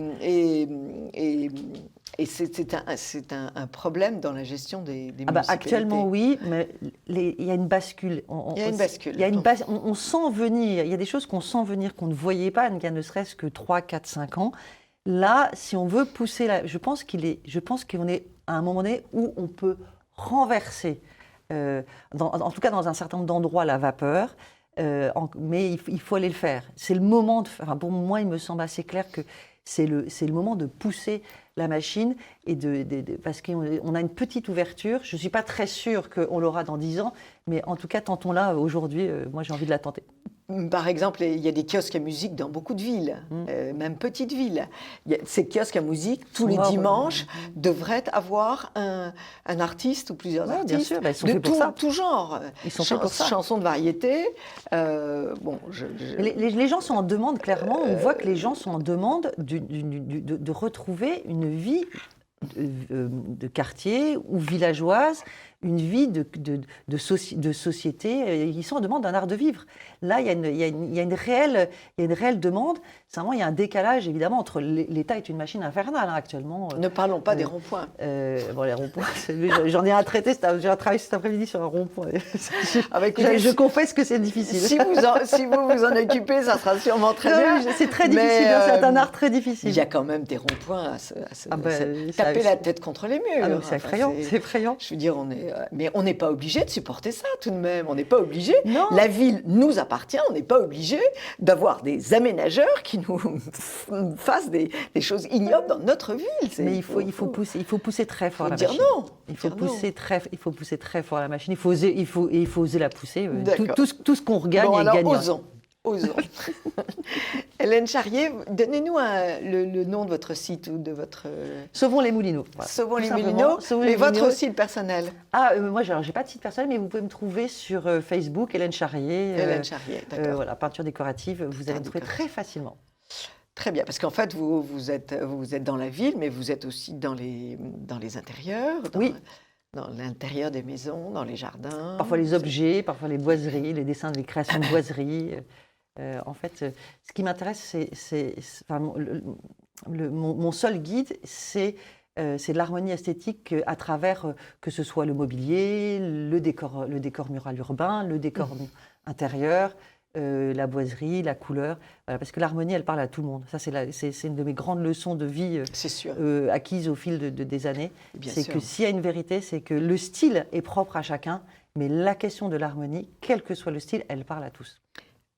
Et c'est un problème dans la gestion des municipalités. Actuellement, oui, mais il y a une bascule. Il y a une bascule. On sent venir, il y a des choses qu'on sent venir, qu'on ne voyait pas il y a ne serait-ce que 3, 4, 5 ans. Là, si on veut pousser, je pense qu'on est à un moment donné où on peut renverser, en tout cas dans un certain nombre d'endroits, la vapeur. Mais il faut aller le faire. C'est le moment pour moi, il me semble assez clair que c'est le moment de pousser la machine et parce qu'on a une petite ouverture. Je ne suis pas très sûre qu'on l'aura dans 10 ans, mais en tout cas, tentons-la aujourd'hui. Moi, j'ai envie de la tenter. Par exemple, il y a des kiosques à musique dans beaucoup de villes, même petites villes. Ces kiosques à musique, tous les dimanches, devraient avoir un artiste ou plusieurs artistes bien sûr, ils sont faits pour ça. Tout genre. Ils sont faits pour ça. Chansons de variété. Les gens sont en demande, clairement. On voit que les gens sont en demande de retrouver une vie de quartier ou villageoise, une vie de société. Ils sont en demande d'un art de vivre. Là, il y a une réelle demande. Simplement, il y a un décalage, évidemment, entre l'État est une machine infernale, actuellement. Ne parlons pas des ronds-points. Les ronds-points, j'en ai un traité, j'ai un travail cet après-midi sur un rond-point. Je confesse que c'est difficile. Si vous vous en occupez, ça sera sûrement très bien. C'est très difficile, c'est un art très difficile. Il y a quand même des ronds-points à taper la tête contre les murs. C'est effrayant, c'est effrayant. Je veux dire, mais on n'est pas obligé de supporter ça tout de même. On n'est pas obligé. Non. La ville nous appartient. On n'est pas obligé d'avoir des aménageurs qui nous fassent des choses ignobles dans notre ville. Mais il faut pousser très fort la machine. Il faut pousser très fort la machine. Il faut oser la pousser. Tout ce qu'on regagne est gagnant. Osons. Hélène Charrier, donnez-nous le nom de votre site ou de votre... Sauvons les Moulineaux. Voilà. Sauvons les Moulineaux. Et votre site personnel? Moi, j'ai pas de site personnel, mais vous pouvez me trouver sur Facebook, Hélène Charrier. Hélène Charrier, d'accord. Peinture décorative, vous allez me trouver très facilement. Très bien, parce qu'en fait, vous êtes dans la ville, mais vous êtes aussi dans les intérieurs. Dans l'intérieur des maisons, dans les jardins. Parfois les objets, parfois les boiseries, les dessins, les créations de boiseries. En fait, ce qui m'intéresse, mon seul guide, c'est l'harmonie esthétique à travers que ce soit le mobilier, le décor mural urbain, le décor intérieur, la boiserie, la couleur. Voilà, parce que l'harmonie, elle parle à tout le monde. Ça, c'est une de mes grandes leçons de vie acquises au fil des années. C'est que s'il y a une vérité, c'est que le style est propre à chacun, mais la question de l'harmonie, quel que soit le style, elle parle à tous.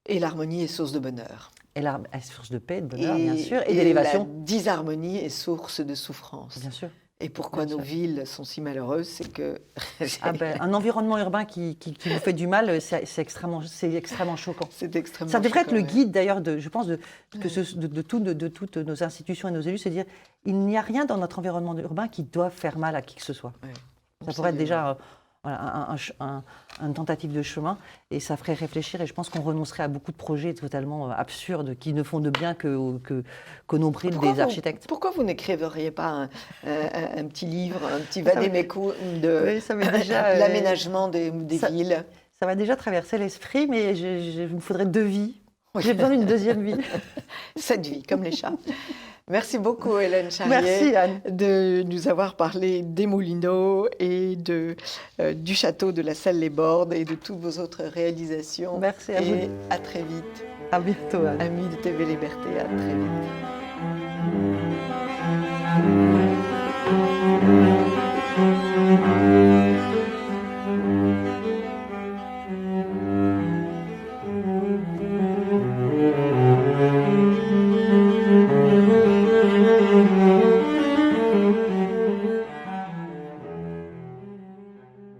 Et l'harmonie est source de bonheur. Et source de paix, de bonheur, bien sûr, et d'élévation. La disharmonie est source de souffrance. Bien sûr. Et pourquoi nos villes sont si malheureuses, c'est que... Un environnement urbain qui vous fait du mal, c'est extrêmement choquant. C'est extrêmement Ça devrait être le choquant, guide d'ailleurs, je pense, de toutes nos institutions et nos élus, c'est dire il n'y a rien dans notre environnement urbain qui doit faire mal à qui que ce soit. ouais. Ça pourrait être déjà une tentative de chemin et ça ferait réfléchir et je pense qu'on renoncerait à beaucoup de projets totalement absurdes qui ne font de bien qu'au nombril des architectes. Pourquoi vous n'écriveriez pas un petit livre, un petit vadémécum de l'aménagement des villes? Ça va déjà traverser l'esprit, mais il me faudrait 2 vies. J'ai besoin d'une deuxième vie. 7 vies, comme les chats. Merci beaucoup, Hélène Charrier, Merci, Anne, de nous avoir parlé des Moulineaux et du château de la Salle-les-Bordes et de toutes vos autres réalisations. Merci à vous. Et à très vite. À bientôt, Anne. Amis de TV Liberté, à très vite.